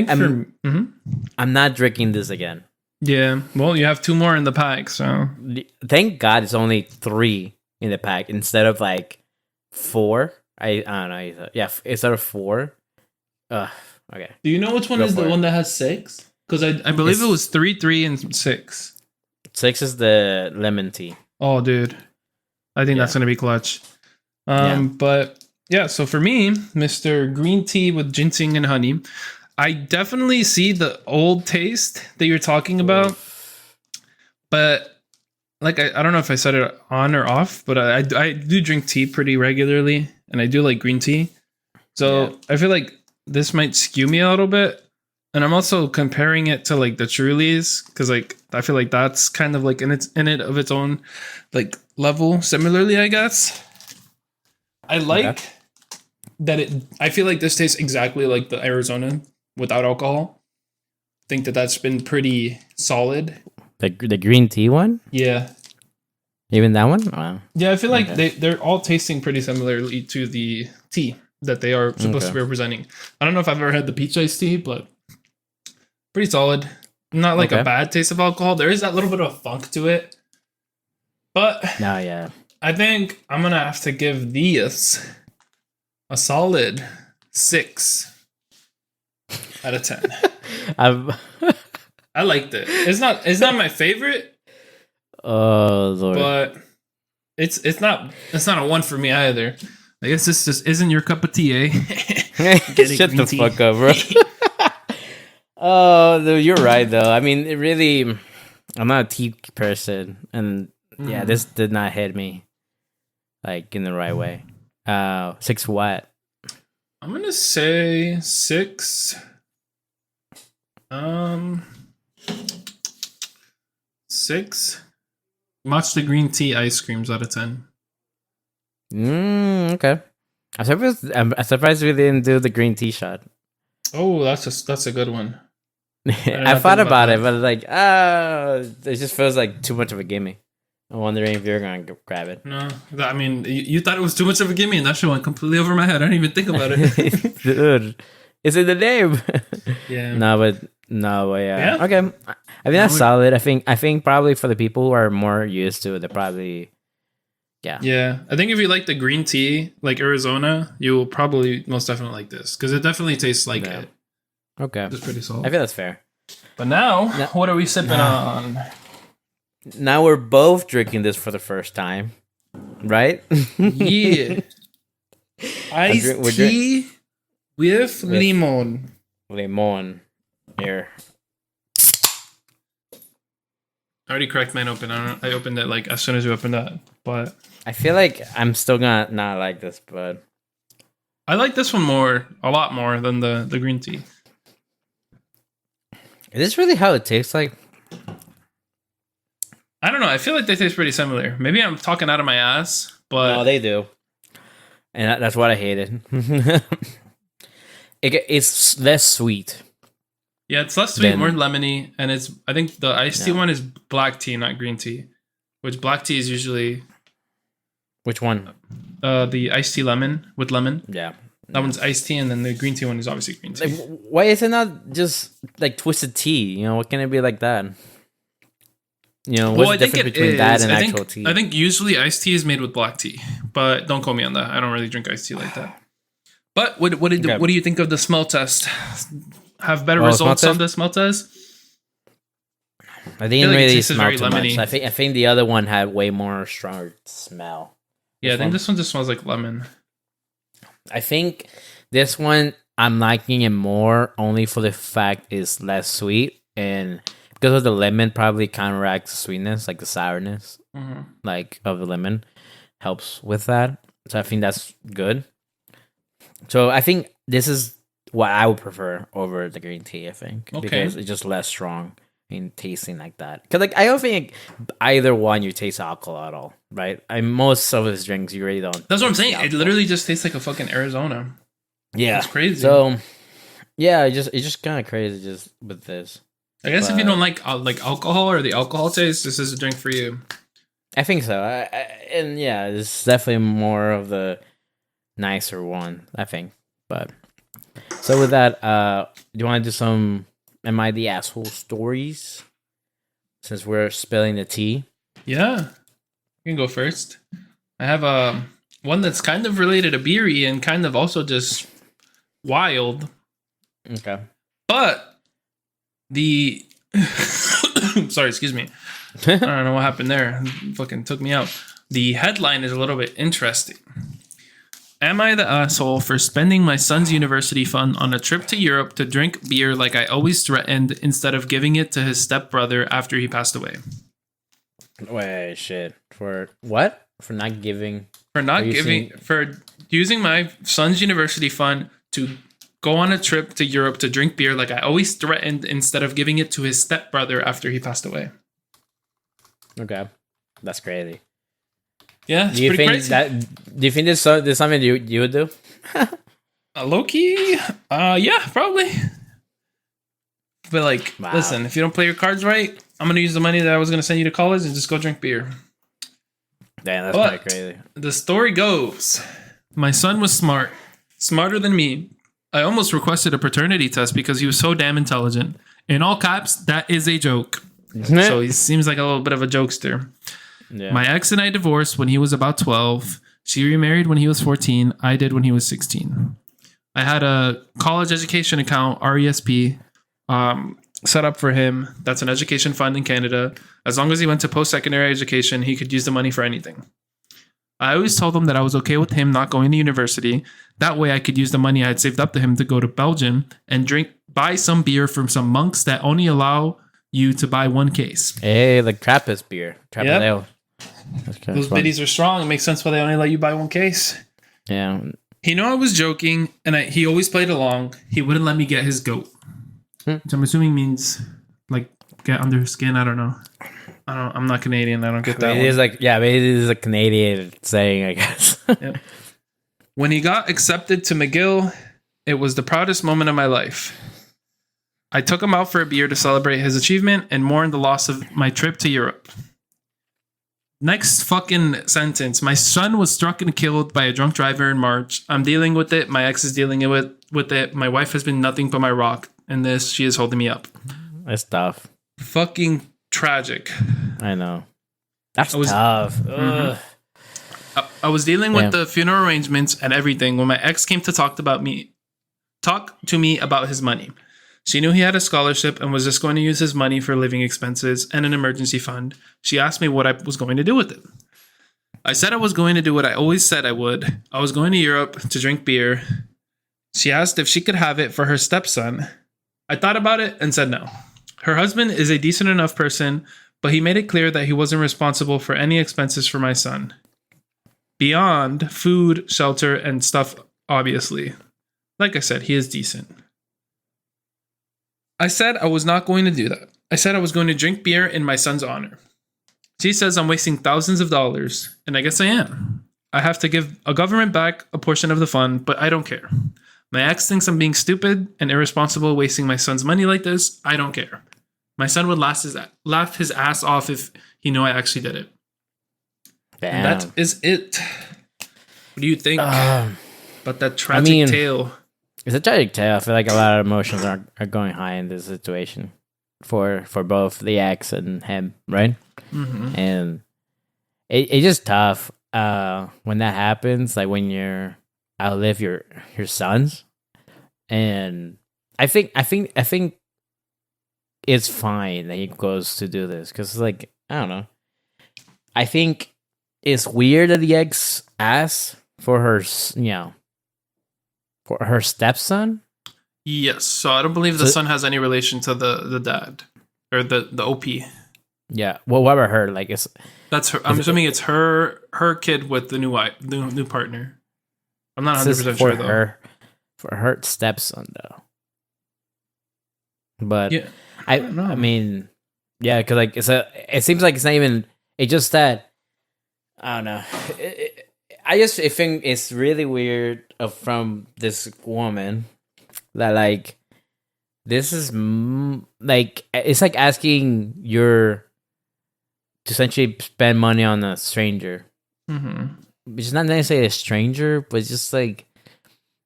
[SPEAKER 1] Mhm.
[SPEAKER 2] I'm not drinking this again.
[SPEAKER 1] Yeah. Well, you have 2 more in the pack, so
[SPEAKER 2] Thank God it's only 3 in the pack instead of like 4. I don't know. Yeah, instead of 4. Okay.
[SPEAKER 1] do you know which one
[SPEAKER 2] Go
[SPEAKER 1] is the
[SPEAKER 2] for it.
[SPEAKER 1] one that has 6? Because I believe
[SPEAKER 2] It's-
[SPEAKER 1] it was 3, 3, and 6.
[SPEAKER 2] 6 is the lemon tea.
[SPEAKER 1] Oh, dude. I think that's
[SPEAKER 2] Yeah.
[SPEAKER 1] going to be clutch.
[SPEAKER 2] Yeah.
[SPEAKER 1] But yeah, so for me, Mr. Green Tea with ginseng and honey, I definitely see the old taste that you're talking about. But like, I don't know if I said it on or off, but I do drink tea pretty regularly, and I do like green tea. So
[SPEAKER 2] Yeah.
[SPEAKER 1] I feel like this might skew me a little bit. And I'm also comparing it to like the Trulies, because like I feel like that's kind of like in it of its own like level. Similarly, I guess. I like that it. I feel like this tastes exactly like the Arizona without alcohol. Think that that's been pretty solid.
[SPEAKER 2] The green tea one?
[SPEAKER 1] Yeah.
[SPEAKER 2] Even that one? Wow.
[SPEAKER 1] Yeah, I feel like
[SPEAKER 2] Okay.
[SPEAKER 1] they're all tasting pretty similarly to the tea that they are supposed to be representing. I don't know if I've ever had the peach iced tea, but pretty solid. Not like a
[SPEAKER 2] Okay.
[SPEAKER 1] bad taste of alcohol. There is that little bit of funk to it. But
[SPEAKER 2] No, yeah.
[SPEAKER 1] I think I'm going to have to give these a solid 6 out of 10.
[SPEAKER 2] I've
[SPEAKER 1] I liked it. It's not my favorite,
[SPEAKER 2] oh Lord.
[SPEAKER 1] but it's not a 1 for me either. I guess this just isn't your cup of tea, eh? Get it,
[SPEAKER 2] Shut
[SPEAKER 1] green
[SPEAKER 2] the
[SPEAKER 1] tea.
[SPEAKER 2] fuck up, bro. Oh, dude, you're right though. I mean, it really, I'm not a tea person, and yeah, this did not hit me like in the right way. 6 what?
[SPEAKER 1] I'm gonna say 6. 6 matcha green tea ice creams out of 10.
[SPEAKER 2] Okay. I'm surprised we didn't do the green tea shot.
[SPEAKER 1] Oh, that's a good one.
[SPEAKER 2] I
[SPEAKER 1] not
[SPEAKER 2] thought
[SPEAKER 1] think about
[SPEAKER 2] about it,
[SPEAKER 1] that.
[SPEAKER 2] but like, it just feels like too much of a gimme. I'm wondering if you're gonna grab it.
[SPEAKER 1] No, I mean, you thought it was too much of a gimme, and that shit went completely over my head. I didn't even think about it.
[SPEAKER 2] Dude, it's in the name.
[SPEAKER 1] Yeah.
[SPEAKER 2] No, but yeah.
[SPEAKER 1] Yeah?
[SPEAKER 2] Okay, I think that's solid. I think probably for the people who are more used to it, they probably, yeah.
[SPEAKER 1] Yeah, I think if you like the green tea, like Arizona, you will probably most definitely like this because it definitely tastes like
[SPEAKER 2] Yeah.
[SPEAKER 1] it.
[SPEAKER 2] Okay,
[SPEAKER 1] It's pretty
[SPEAKER 2] I
[SPEAKER 1] solid.
[SPEAKER 2] feel that's fair.
[SPEAKER 1] But now, what are we sipping on?
[SPEAKER 2] Now we're both drinking this for the first time, right?
[SPEAKER 1] Yeah, iced
[SPEAKER 2] we're
[SPEAKER 1] tea with limon.
[SPEAKER 2] Limon here.
[SPEAKER 1] I already cracked mine open. I opened it like as soon as you opened that, but
[SPEAKER 2] I feel like I'm still gonna not like this, but
[SPEAKER 1] I like this one a lot more than the green tea.
[SPEAKER 2] is this really how it tastes like?
[SPEAKER 1] I don't know. I feel like they taste pretty similar. Maybe I'm talking out of my ass, but
[SPEAKER 2] No, they do, and that's what I hated. It's less sweet.
[SPEAKER 1] yeah, it's less sweet,
[SPEAKER 2] Then-
[SPEAKER 1] more lemony, and I think the iced tea
[SPEAKER 2] No.
[SPEAKER 1] one is black tea, not green tea. Which black tea is usually
[SPEAKER 2] Which one?
[SPEAKER 1] the iced tea lemon with lemon.
[SPEAKER 2] Yeah.
[SPEAKER 1] That one's iced tea, and then the green tea one is obviously green tea.
[SPEAKER 2] Like, why is it not just like twisted tea? You know, what can it be like that? You know, what's
[SPEAKER 1] Well, I
[SPEAKER 2] the
[SPEAKER 1] think
[SPEAKER 2] difference
[SPEAKER 1] it
[SPEAKER 2] between that
[SPEAKER 1] is.
[SPEAKER 2] and
[SPEAKER 1] I
[SPEAKER 2] actual
[SPEAKER 1] think,
[SPEAKER 2] tea?
[SPEAKER 1] I think usually iced tea is made with black tea, but don't quote me on that. I don't really drink iced tea like that. But what
[SPEAKER 2] Okay.
[SPEAKER 1] do you think of the smell test? Have better
[SPEAKER 2] Oh,
[SPEAKER 1] results
[SPEAKER 2] smell
[SPEAKER 1] on the smell test?
[SPEAKER 2] I
[SPEAKER 1] feel
[SPEAKER 2] didn't
[SPEAKER 1] like it
[SPEAKER 2] really
[SPEAKER 1] tastes
[SPEAKER 2] smell
[SPEAKER 1] very
[SPEAKER 2] too
[SPEAKER 1] lemony.
[SPEAKER 2] much. I think the other one had way more stronger smell.
[SPEAKER 1] Yeah, I think
[SPEAKER 2] one?
[SPEAKER 1] this one just smells like lemon.
[SPEAKER 2] I think this one I'm liking it more only for the fact it's less sweet and because of the lemon probably counteracts the sweetness, like the sourness. like of the lemon helps with that. So I think that's good. So I think this is what I would prefer over the green tea. I think because it's just less strong in tasting like that. Because like I don't think either one you taste alcohol at all, right? Most of these drinks you really don't.
[SPEAKER 1] That's what I'm saying. It literally just tastes like a fucking Arizona.
[SPEAKER 2] Yeah,
[SPEAKER 1] it's crazy.
[SPEAKER 2] So yeah, it's just kind of crazy just with this.
[SPEAKER 1] I guess if you don't like alcohol or the alcohol taste, this is a drink for you.
[SPEAKER 2] I think so. And yeah, it's definitely more of the nicer one, I think. But so with that, do you want to do some Am I the Asshole stories? Since we're spilling the tea.
[SPEAKER 1] Yeah. You can go first. I have one that's kind of related to beery and kind of also just wild.
[SPEAKER 2] Okay.
[SPEAKER 1] But the sorry, excuse me. I don't know what happened there. It fucking took me out. The headline is a little bit interesting. Am I the asshole for spending my son's university fund on a trip to Europe to drink beer like I always threatened instead of giving it to his stepbrother after he passed away?
[SPEAKER 2] Wait, shit. For what? For not giving?
[SPEAKER 1] For using my son's university fund to go on a trip to Europe to drink beer like I always threatened instead of giving it to his stepbrother after he passed away.
[SPEAKER 2] Okay. That's crazy.
[SPEAKER 1] Yeah,
[SPEAKER 2] do you think crazy. Do you think this is something you would do?
[SPEAKER 1] Low key? Yeah, probably. But like, listen, if you don't play your cards right, I'm going to use the money that I was going to send you to college and just go drink beer.
[SPEAKER 2] Damn, that's kind of crazy.
[SPEAKER 1] The story goes, my son was smart. Smarter than me. I almost requested a paternity test because he was so damn intelligent. In all caps, that is a joke. So he seems like a little bit of a jokester. Yeah. My ex and I divorced when he was about 12. She remarried when he was 14. I did when he was 16. I had a college education account, RESP, set up for him. That's an education fund in Canada. As long as he went to post-secondary education, he could use the money for anything. I always told him that I was okay with him not going to university. That way I could use the money I had saved up to him to go to Belgium and buy some beer from some monks that only allow you to buy one case.
[SPEAKER 2] Hey, like Trappist beer. Trappist ale.
[SPEAKER 1] Those biddies are strong. It makes sense why they only let you buy one case.
[SPEAKER 2] Yeah.
[SPEAKER 1] He knew I was joking, and he always played along. He wouldn't let me get his goat. Which I'm assuming means, like, get under his skin. I don't know. I'm not Canadian. I don't get that.
[SPEAKER 2] It is like, yeah, it is a Canadian saying, I guess.
[SPEAKER 1] Yep. When he got accepted to McGill, it was the proudest moment of my life. I took him out for a beer to celebrate his achievement and mourn the loss of my trip to Europe. Next fucking sentence. My son was struck and killed by a drunk driver in March. I'm dealing with it. My ex is dealing with it. My wife has been nothing but my rock. In this, she is holding me up.
[SPEAKER 2] That's tough.
[SPEAKER 1] Fucking tragic.
[SPEAKER 2] I know. That's tough. Mm-hmm.
[SPEAKER 1] I was dealing with the funeral arrangements and everything when my ex came to talk to me about his money. She knew he had a scholarship and was just going to use his money for living expenses and an emergency fund. She asked me what I was going to do with it. I said I was going to do what I always said I would. I was going to Europe to drink beer. She asked if she could have it for her stepson. I thought about it and said no. Her husband is a decent enough person, but he made it clear that he wasn't responsible for any expenses for my son. Beyond food, shelter, and stuff, obviously. Like I said, he is decent. I said I was not going to do that. I said I was going to drink beer in my son's honor. She says I'm wasting thousands of dollars, and I guess I am. I have to give a government back a portion of the fund, but I don't care. My ex thinks I'm being stupid and irresponsible wasting my son's money like this. I don't care. My son would laugh his ass off if he knew I actually did it. Damn. And that is it. What do you think about that tragic tale?
[SPEAKER 2] It's a tragic tale. I feel like a lot of emotions are going high in this situation for both the ex and him, right? Mm-hmm. And it's just tough when that happens. Like when you're outlive your sons, and I think it's fine that he goes to do this because like I don't know. I think it's weird that the ex asked for her, for her stepson.
[SPEAKER 1] Yes, so I don't believe the son has any relation to the dad or the OP.
[SPEAKER 2] Yeah. Well, what about her? Like,
[SPEAKER 1] That's her. I'm assuming it's her kid with the new wife, the new partner. I'm not 100% sure though.
[SPEAKER 2] For her stepson though. But
[SPEAKER 1] Yeah,
[SPEAKER 2] I
[SPEAKER 1] don't know.
[SPEAKER 2] I mean, yeah, because like it seems like it's not even. It's just that I don't know. I think it's really weird from this woman that like this is like it's like asking your to essentially spend money on a stranger. Which is not necessarily a stranger, but it's just like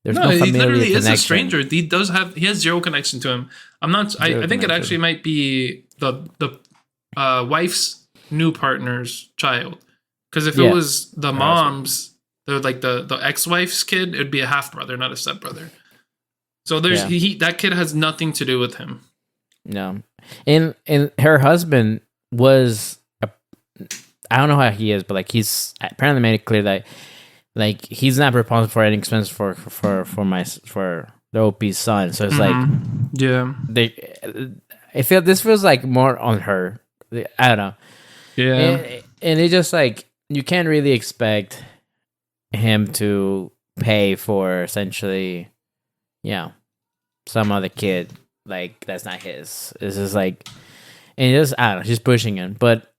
[SPEAKER 2] there's no
[SPEAKER 1] he
[SPEAKER 2] familiar
[SPEAKER 1] literally
[SPEAKER 2] connection.
[SPEAKER 1] is a stranger. He has zero connection to him. I'm not. I think it actually might be the wife's new partner's child. Because if it was the mom's, the ex-wife's kid, it would be a half brother, not a step brother. So there's that kid has nothing to do with him.
[SPEAKER 2] No, and her husband was I don't know how he is, but like he's apparently made it clear that like he's not responsible for any expense for the OP's son. So it's like I feel this feels like more on her. I don't know.
[SPEAKER 1] Yeah,
[SPEAKER 2] and it just like you can't really expect him to pay for essentially, some other kid like that's not his. It's just like, and it just I don't know, she's pushing him, but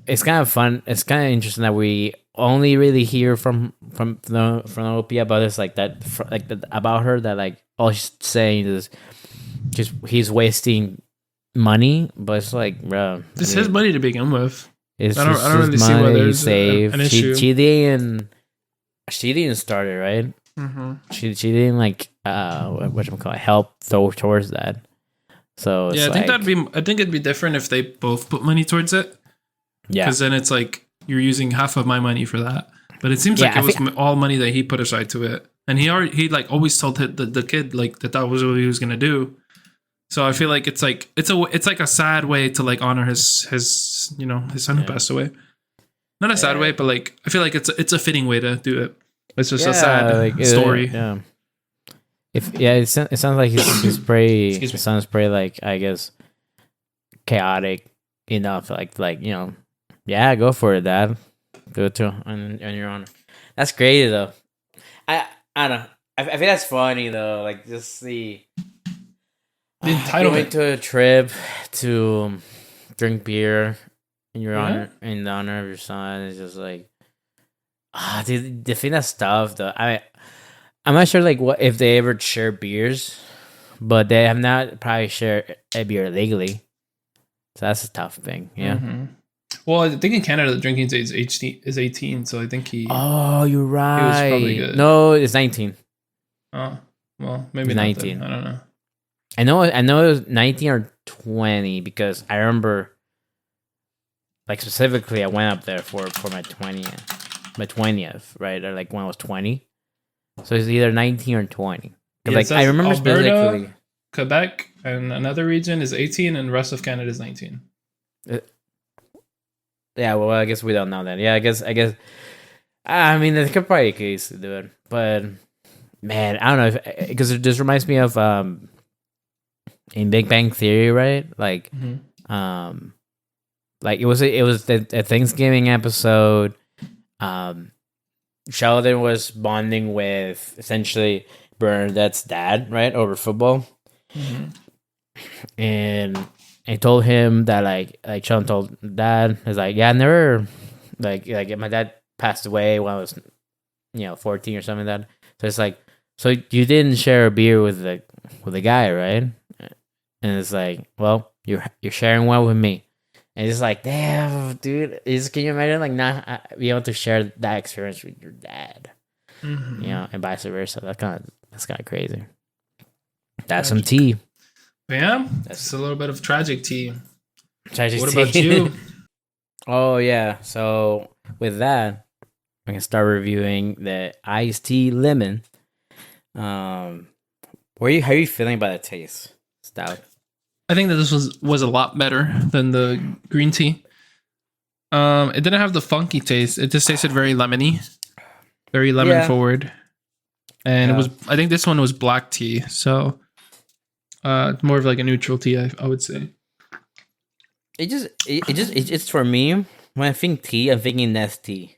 [SPEAKER 2] it's kind of fun. It's kind of interesting that we only really hear from the OP about this like that, about her that like all she's saying is just he's wasting money, but it's like, bro,
[SPEAKER 1] it's his money to begin with.
[SPEAKER 2] I don't really see why there's an issue. She didn't start it, right? She didn't like help towards that. So
[SPEAKER 1] yeah, I think it'd be different if they both put money towards it. Yeah, because then it's like you're using half of my money for that. But it seems like it was all money that he put aside to it, and he like always told the kid like that was what he was gonna do. So I feel like it's like a sad way to like honor his son who passed away. Not a sad way, but like I feel like it's a fitting way to do it. It's just a sad story.
[SPEAKER 2] It sounds like he's pretty. It sounds pretty like I guess chaotic enough. Like go for it, Dad. Do it on your own. That's crazy though. I don't know. I think that's funny though. Like just the going to a trip to drink beer in your honor, in the honor of your son, is just like, dude, the thing that's tough though. I'm not sure like what if they ever share beers, but they have not probably shared a beer legally. So that's a tough thing. Yeah.
[SPEAKER 1] Well, I think in Canada the drinking age is 18, so I think he.
[SPEAKER 2] Oh, you're right. He was
[SPEAKER 1] probably good.
[SPEAKER 2] No, it's 19.
[SPEAKER 1] Oh, well, maybe 19. I don't know.
[SPEAKER 2] I know it was 19 or 20 because I remember, like specifically, I went up there for my 20th, right? Or like when I was 20. So it's either 19 or 20. Yeah, like I remember
[SPEAKER 1] Alberta,
[SPEAKER 2] specifically,
[SPEAKER 1] Quebec, and another region is 18, and the rest of Canada is 19.
[SPEAKER 2] Yeah, well, I guess we don't know that. Yeah, I guess. I mean, it could probably be a case to do it, but man, I don't know because it just reminds me of in Big Bang Theory, right? Like, like it was a Thanksgiving episode. Sheldon was bonding with essentially Bernadette's dad, right, over football, and I told him that like Sheldon told Dad, is like, yeah, I never like my dad passed away when I was 14 or something like that. So it's like, so you didn't share a beer with the guy, right? And it's like, well, you're sharing one with me. And it's like, damn, dude, can you imagine like not being able to share that experience with your dad, and vice versa? That's kind of crazy. That's some tea.
[SPEAKER 1] Yeah, that's a little bit of tragic tea.
[SPEAKER 2] Tragic
[SPEAKER 1] what
[SPEAKER 2] tea.
[SPEAKER 1] About you?
[SPEAKER 2] Oh yeah, so with that, I can start reviewing the iced tea lemon. How are you feeling about the taste, Stout?
[SPEAKER 1] I think that this was a lot better than the green tea. It didn't have the funky taste. It just tasted very lemony, very lemon forward, and it was. I think this one was black tea, so more of like a neutral tea. I would say.
[SPEAKER 2] It's for me. When I think tea, I'm thinking Nestea,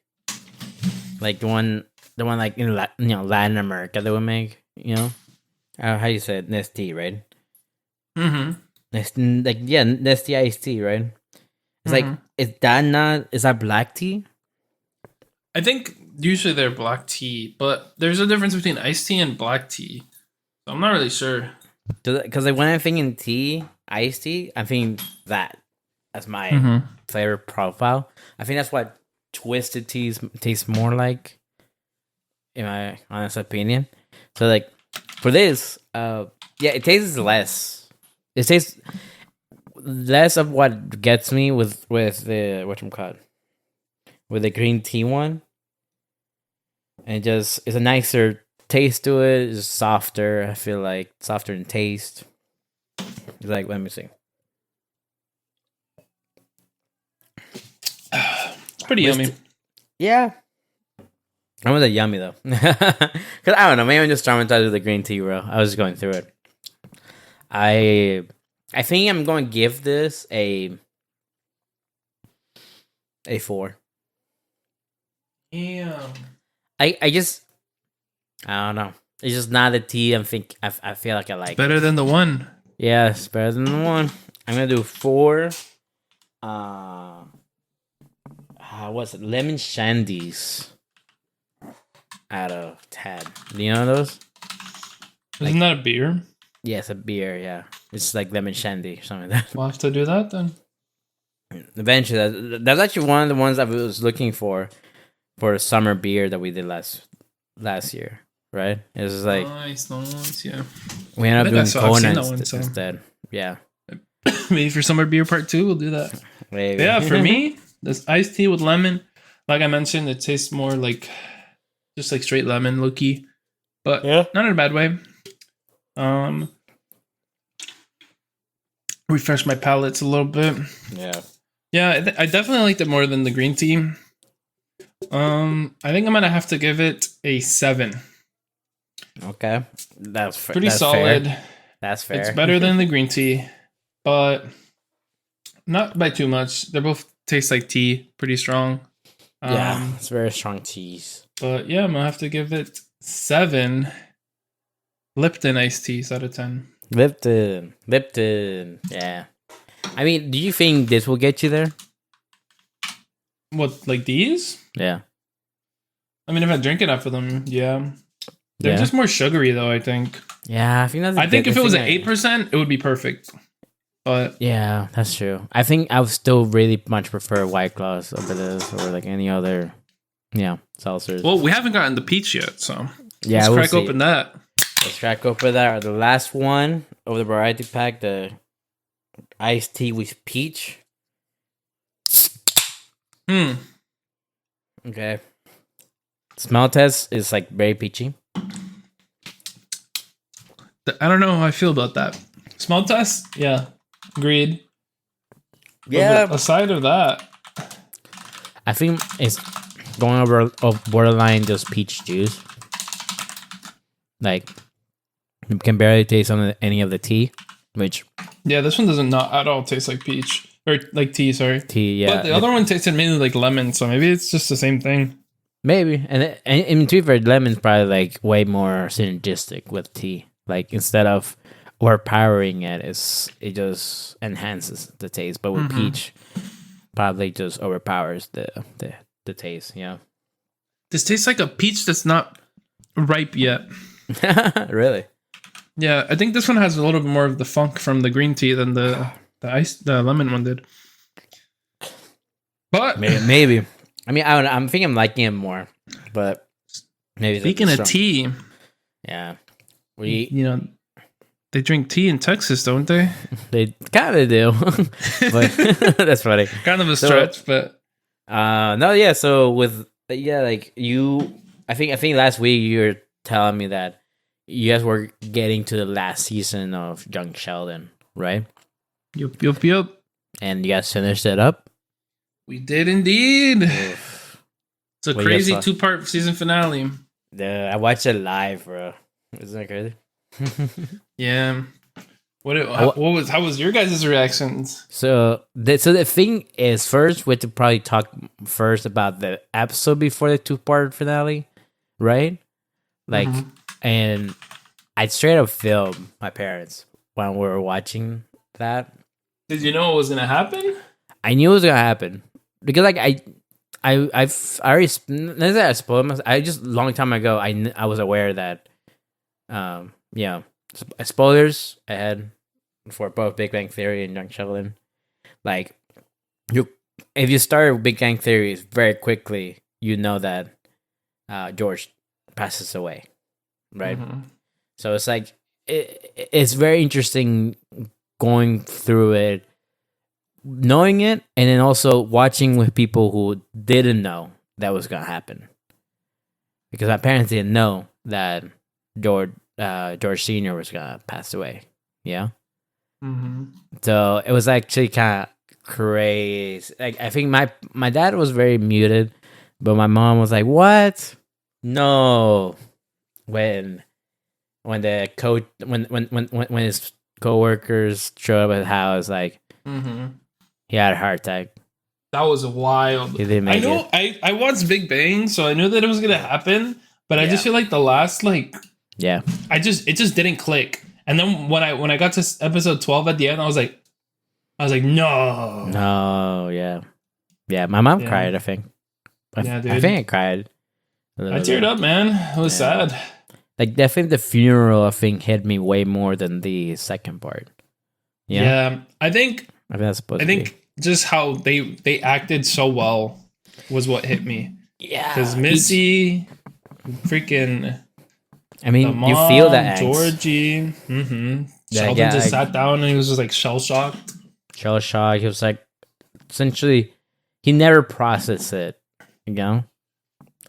[SPEAKER 2] like the one like in Latin America that we make. How you say it? Nestea, right?
[SPEAKER 1] Mm-hmm.
[SPEAKER 2] Nestea iced tea, right? It's like is that black tea?
[SPEAKER 1] I think usually they're black tea, but there's a difference between iced tea and black tea. So I'm not really sure.
[SPEAKER 2] Because like when I'm thinking tea, iced tea, I'm thinking that as my flavor profile. I think that's what twisted teas taste more like, in my honest opinion. So like for this, it tastes less. It tastes less of what gets me with the whatchamacallit, with the green tea one, and just it's a nicer taste to it. It's softer. I feel like softer in taste. It's like, let me see.
[SPEAKER 1] It's pretty yummy.
[SPEAKER 2] Yeah. I was yummy though. Cause I don't know, maybe I'm just traumatized with the green tea, bro. I was just going through it. I think I'm going to give this a 4.
[SPEAKER 1] Yeah.
[SPEAKER 2] I don't know. It's just not a tea. I feel like I like.
[SPEAKER 1] Better than the one.
[SPEAKER 2] Yeah, it's better than the one. I'm gonna do 4. What's it? Lemon shandies out of 10. Do you know those?
[SPEAKER 1] Isn't that a beer?
[SPEAKER 2] Yeah, it's a beer. Yeah, it's like lemon shandy, something like that.
[SPEAKER 1] We'll have to do that then.
[SPEAKER 2] Eventually, that's actually one of the ones I was looking for a summer beer that we did last year. Right? It was like
[SPEAKER 1] nice, yeah.
[SPEAKER 2] We ended up doing coconuts instead. Yeah.
[SPEAKER 1] Maybe for summer beer part 2, we'll do that.
[SPEAKER 2] Maybe.
[SPEAKER 1] Yeah, for me, this iced tea with lemon, like I mentioned, it tastes more like just like straight lemon, low-key, but not in a bad way. Refresh my palates a little bit. Yeah, I definitely liked it more than the green tea. I think I'm gonna have to give it a 7.
[SPEAKER 2] Okay, that's
[SPEAKER 1] pretty solid.
[SPEAKER 2] Fair. That's fair.
[SPEAKER 1] It's better than the green tea, but not by too much. They both taste like tea, pretty strong.
[SPEAKER 2] It's very strong teas.
[SPEAKER 1] But yeah, I'm gonna have to give it 7 Lipton iced teas out of 10.
[SPEAKER 2] Lipton. Yeah. I mean, do you think this will get you there?
[SPEAKER 1] What, like these?
[SPEAKER 2] Yeah.
[SPEAKER 1] I mean, if I drink enough of them, yeah. They're just more sugary, though, I think.
[SPEAKER 2] Yeah, I think that's.
[SPEAKER 1] I think if it was at 8%, it would be perfect. But
[SPEAKER 2] yeah, that's true. I think I would still really much prefer White Claws over this, or like any other, seltzers.
[SPEAKER 1] Well, we haven't gotten the peach yet, so
[SPEAKER 2] let's
[SPEAKER 1] crack open that.
[SPEAKER 2] Let's crack open that. The last one of the variety pack, the iced tea with peach. Okay. Smell test is like very peachy.
[SPEAKER 1] I don't know how I feel about that. Smell test? Yeah. Agreed.
[SPEAKER 2] Yeah.
[SPEAKER 1] But aside of that,
[SPEAKER 2] I think it's going over borderline just peach juice. Like, you can barely taste any of the tea, which...
[SPEAKER 1] Yeah, this one doesn't not at all taste like peach. Or like tea, sorry.
[SPEAKER 2] Tea, yeah.
[SPEAKER 1] But the other one tasted mainly like lemon, so maybe it's just the same thing.
[SPEAKER 2] Maybe. And in to be fair, lemon's probably like way more synergistic with tea. Like, instead of overpowering it, it just enhances the taste. But with peach, probably just overpowers the taste,
[SPEAKER 1] This tastes like a peach that's not ripe yet.
[SPEAKER 2] Really?
[SPEAKER 1] Yeah, I think this one has a little bit more of the funk from the green tea than the lemon one did. But
[SPEAKER 2] maybe. I mean, I don't know. I'm thinking I'm liking it more, but maybe.
[SPEAKER 1] Speaking of tea,
[SPEAKER 2] yeah,
[SPEAKER 1] they drink tea in Texas, don't they?
[SPEAKER 2] They kind of do, but that's funny.
[SPEAKER 1] Kind of a stretch, but
[SPEAKER 2] no, yeah. So with like you, I think last week you were telling me that you guys were getting to the last season of Young Sheldon, right?
[SPEAKER 1] Yup.
[SPEAKER 2] And you guys finished it up?
[SPEAKER 1] We did indeed. It's a crazy 2-part season finale.
[SPEAKER 2] I watched it live, bro. Isn't that crazy?
[SPEAKER 1] Yeah. How was your guys' reactions?
[SPEAKER 2] So the thing is, first we have to probably talk first about the episode before the 2-part finale, right? Like,
[SPEAKER 1] Mhm.
[SPEAKER 2] and I straight up filmed my parents when we were watching that.
[SPEAKER 1] Did you know what was gonna happen?
[SPEAKER 2] I knew it was gonna happen because like I've already not that I spoiled myself. I just long time ago I was aware that yeah, spoilers ahead for both Big Bang Theory and Young Sheldon. Like, you, if you start with Big Bang Theory very quickly, you know that George passes away, right?
[SPEAKER 1] Mm-hmm.
[SPEAKER 2] So it's like it's very interesting going through it, knowing it, and then also watching with people who didn't know that was gonna happen. Because my parents didn't know that George Senior was gonna pass away. Yeah.
[SPEAKER 1] Mm-hmm.
[SPEAKER 2] So it was actually kind of crazy. Like, I think my dad was very muted, but my mom was like, "What? No!" When the coach when his coworkers showed up at the house, like,
[SPEAKER 1] Mm-hmm.
[SPEAKER 2] he had a heart attack.
[SPEAKER 1] That was wild.
[SPEAKER 2] He didn't make it.
[SPEAKER 1] I watched Big Bang, so I knew that it was gonna happen. But I just feel like the last
[SPEAKER 2] Yeah.
[SPEAKER 1] it just didn't click. And then when I got to episode 12 at the end, I was like, no.
[SPEAKER 2] No. Yeah. My mom cried. I think.
[SPEAKER 1] Yeah, dude.
[SPEAKER 2] I think I cried.
[SPEAKER 1] I teared up, man. It was sad.
[SPEAKER 2] Like, definitely the funeral, I think, hit me way more than the second part.
[SPEAKER 1] Yeah. I think
[SPEAKER 2] that's supposed
[SPEAKER 1] to be. Just how they acted so well was what hit me.
[SPEAKER 2] Yeah.
[SPEAKER 1] Because Missy, freaking.
[SPEAKER 2] I mean,
[SPEAKER 1] mom,
[SPEAKER 2] you feel that angst.
[SPEAKER 1] Georgie. Mm-hmm. Sheldon just sat down and he was just like shell shocked.
[SPEAKER 2] Shell shocked. He was like, essentially, he never processed it,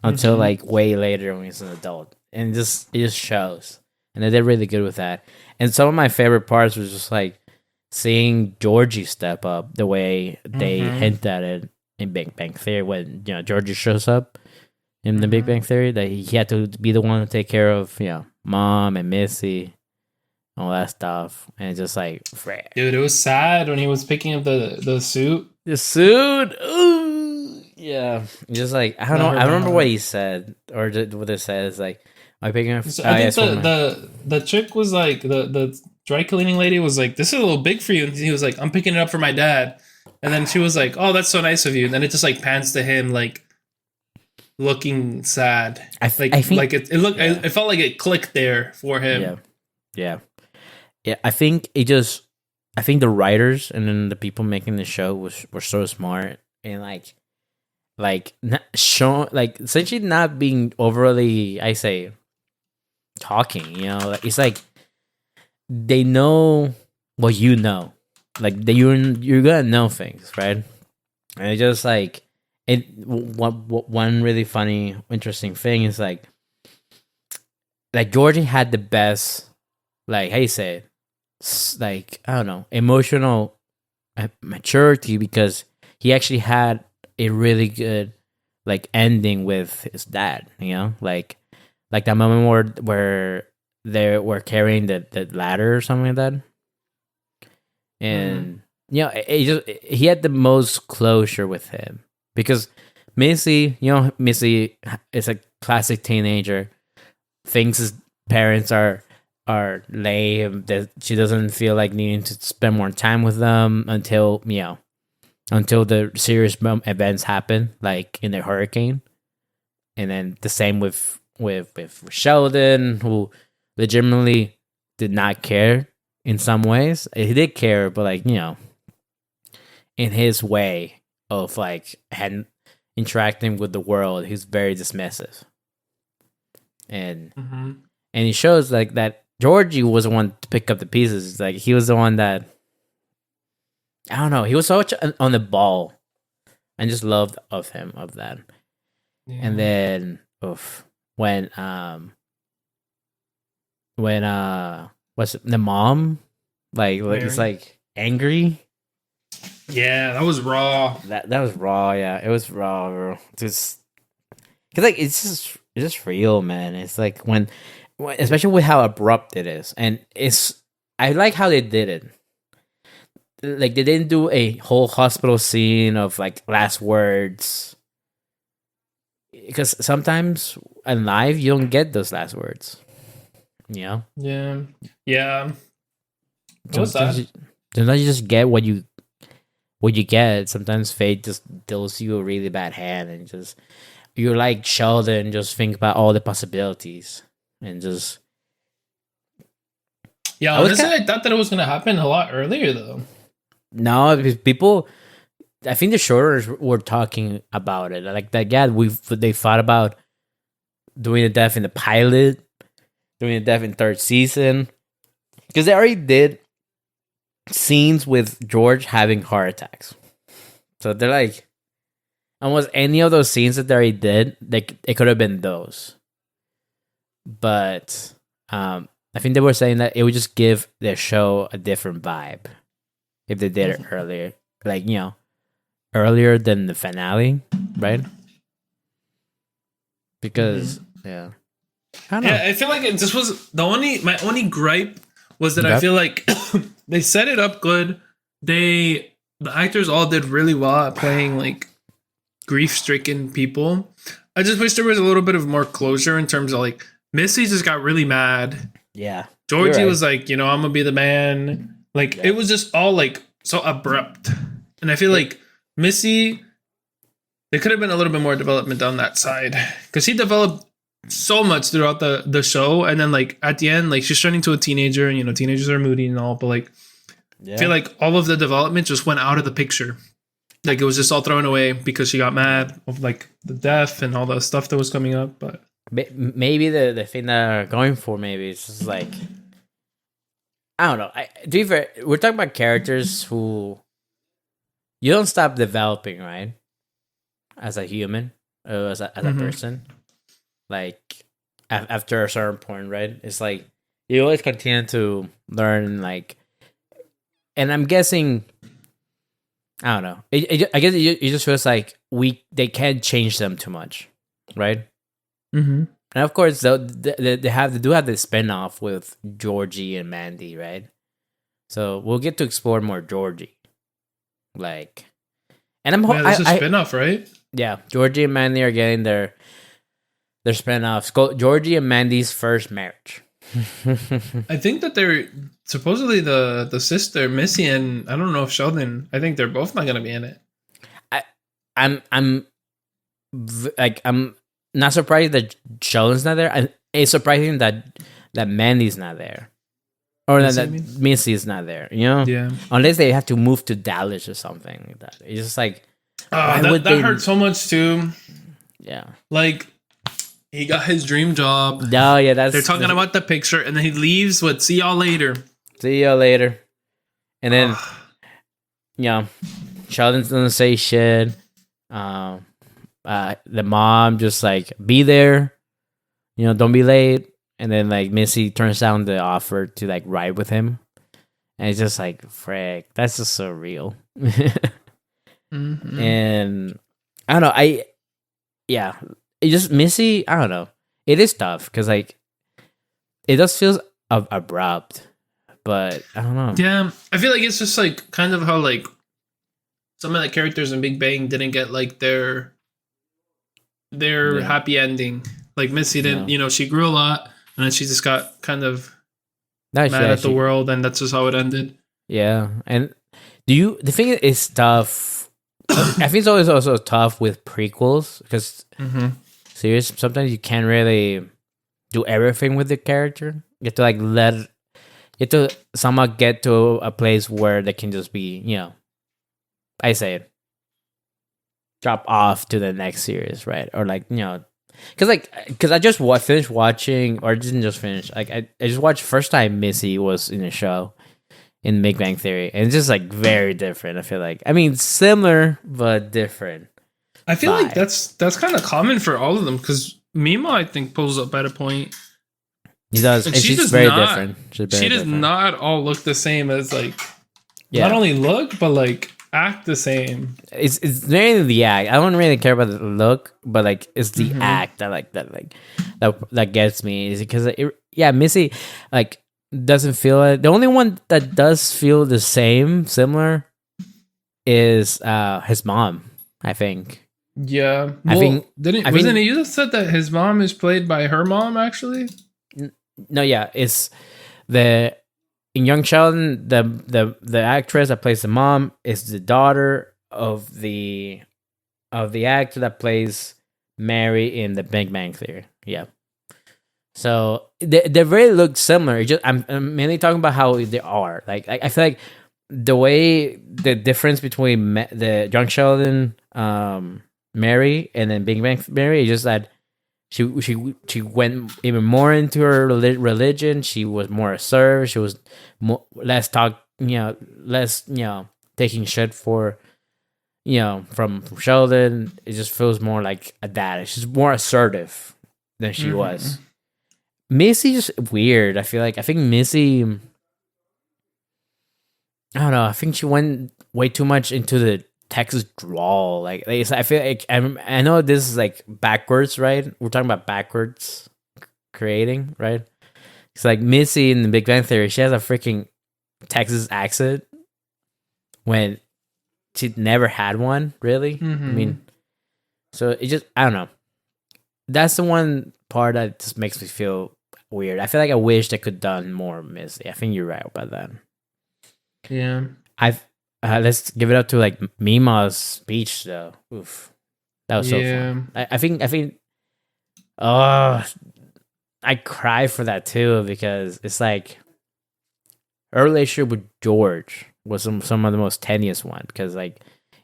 [SPEAKER 2] until like way later when he's an adult, and it just shows. And they did really good with that. And some of my favorite parts was just like seeing Georgie step up the way they hint at it in Big Bang Theory when Georgie shows up in the Big Bang Theory, that he had to be the one to take care of Mom and Missy, all that stuff. And it's just like,
[SPEAKER 1] dude, it was sad when he was picking up the suit.
[SPEAKER 2] The suit, ooh, yeah. Just like, I don't know. I don't remember what he said or what it says. Like, am I picking up?
[SPEAKER 1] So I think the chick was like the dry cleaning lady was like, "This is a little big for you," and he was like, "I'm picking it up for my dad." And then she was like, "Oh, that's so nice of you." And then it just like pans to him like looking sad. I think it looked. Yeah. It felt like it clicked there for him.
[SPEAKER 2] Yeah. I think I think the writers and then the people making the show were so smart and like not show, like essentially not being overly, I say, talking. It's like they know what you know, like you're gonna know things, right? And it's just like one really funny, interesting thing is like Georgie had the best, like, how you say it, like, I don't know, emotional maturity, because he actually had a really good like ending with his dad. Like that moment where they were carrying the ladder or something like that, and he had the most closure with him, because Missy is a classic teenager, thinks his parents are lame, that she doesn't feel like needing to spend more time with them until the serious events happen, like in the hurricane. And then the same with Sheldon, who legitimately did not care in some ways. He did care, but like, in his way of like interacting with the world, he's very dismissive. And and he shows like that Georgie was the one to pick up the pieces. Like, he was the one that, I don't know, he was so much on the ball. I just loved of that. Yeah. And then when what's it, the mom like it's like angry.
[SPEAKER 1] Yeah, that was raw.
[SPEAKER 2] That was raw. Yeah, it was raw, bro. Just because like it's just real, man. It's like when especially with how abrupt it is, and it's I like how they did it. Like they didn't do a whole hospital scene of like last words, because sometimes in life you don't get those last words. You know?
[SPEAKER 1] Yeah. What was
[SPEAKER 2] Sometimes
[SPEAKER 1] that?
[SPEAKER 2] sometimes you just get what you get. Sometimes fate just deals you a really bad hand, and just you're like Sheldon, just think about all the possibilities and just.
[SPEAKER 1] Yeah, honestly, I thought that it was gonna happen a lot earlier though.
[SPEAKER 2] No, because people, I think the shorters were talking about it. Like that, yeah, they thought about doing the death in the pilot, doing the death in third season, because they already did scenes with George having heart attacks. So they're like, almost any of those scenes that they already did, it could have been those. But I think they were saying that it would just give the show a different vibe if they did it earlier, like earlier than the finale, right? Because I don't know.
[SPEAKER 1] Yeah, I feel like this was my only gripe was that I feel like they set it up good. The actors all did really well at playing like grief-stricken people. I just wish there was a little bit of more closure in terms of like Missy just got really mad.
[SPEAKER 2] Yeah.
[SPEAKER 1] Georgie was like, I'm gonna be the man. Like it was just all like so abrupt. And I feel like Missy, there could have been a little bit more development on that side. Because he developed so much throughout the show. And then like at the end, like she's turning into a teenager and teenagers are moody and all, but like I feel like all of the development just went out of the picture. Like it was just all thrown away because she got mad of like the death and all the stuff that was coming up. But
[SPEAKER 2] maybe the thing that they're going for, maybe it's just like, I don't know. We're talking about characters who you don't stop developing, right? As a human, or as a person, like after a certain point, right? It's like you always continue to learn, like, and I'm guessing, I don't know. I guess it just feels like they can't change them too much, right?
[SPEAKER 1] Mm-hmm.
[SPEAKER 2] And of course, they do have the spinoff with Georgie and Mandy, right? So we'll get to explore more Georgie, like, and
[SPEAKER 1] there's a spinoff, right?
[SPEAKER 2] Yeah, Georgie and Mandy are getting their spinoffs. Georgie and Mandy's first marriage.
[SPEAKER 1] I think that they're supposedly the sister Missy and I don't know if Sheldon. I think they're both not gonna be in it.
[SPEAKER 2] I'm not surprised that Sheldon's not there. It's surprising that Mandy's not there, or that Missy's not there.
[SPEAKER 1] Yeah.
[SPEAKER 2] Unless they have to move to Dallas or something like that. It's just like
[SPEAKER 1] that hurt so much too.
[SPEAKER 2] Yeah,
[SPEAKER 1] like he got his dream job.
[SPEAKER 2] No, yeah,
[SPEAKER 1] they're talking about the picture, and then he leaves. See y'all later.
[SPEAKER 2] See y'all later. And then, Sheldon doesn't say shit. The mom just like, be there, don't be late. And then like Missy turns down the offer to like ride with him, and it's just like, frick, that's just so real. And I don't know, it just Missy, I don't know, it is tough because like it does feel abrupt, but I don't know.
[SPEAKER 1] Yeah, I feel like it's just like kind of how like some of the characters in Big Bang didn't get like their happy ending. Like Missy didn't, she grew a lot and then she just got kind of mad at the world, and that's just how it ended.
[SPEAKER 2] Yeah, and the thing is tough. I think it's always also tough with prequels because seriously, sometimes you can't really do everything with the character. You have to like you have to somehow get to a place where they can just be, I say it, drop off to the next series, right? Or like, because I just finished watching, or didn't just finish. Like I just watched first time Missy was in the show in Big Bang Theory, and it's just like very different. I feel like, I mean, similar but different.
[SPEAKER 1] I feel like that's kind of common for all of them because Mima, I think, pulls up at a point.
[SPEAKER 2] He does, and she's very different.
[SPEAKER 1] She does not all look the same as like, not only look but like act the same.
[SPEAKER 2] It's mainly the act. I don't really care about the look, but like it's the act that like that gets me. Is because Missy, like doesn't feel it. The only one that does feel the similar, is his mom. I think.
[SPEAKER 1] Yeah.
[SPEAKER 2] I think.
[SPEAKER 1] Wasn't it you that said that his mom is played by her mom actually?
[SPEAKER 2] No, yeah, it's the in Young Sheldon, the actress that plays the mom is the daughter of the actor that plays Mary in The Big Bang Theory. Yeah. So they really look similar. I'm mainly talking about how they are. Like I feel like the way the difference between the Young Sheldon, Mary, and then Big Bang Mary is just that she went even more into her religion. She was more assertive. She was less taking shit for, from Sheldon. It just feels more like a dad. She's more assertive than she was. Missy's weird. I think Missy, I don't know. I think she went way too much into the Texas drawl. Like I feel like I know this is like backwards, right? We're talking about backwards creating, right? It's like Missy in The Big Bang Theory. She has a freaking Texas accent when she never had one, really. I mean, so it just, I don't know. That's the one part that just makes me feel weird. I feel like I wish they could done more Missy. I think you're right about that.
[SPEAKER 1] Yeah.
[SPEAKER 2] Let's give it up to like Mima's speech though. Oof, that was so fun. I think. I cry for that too because it's like her relationship with George was some of the most tenuous one because like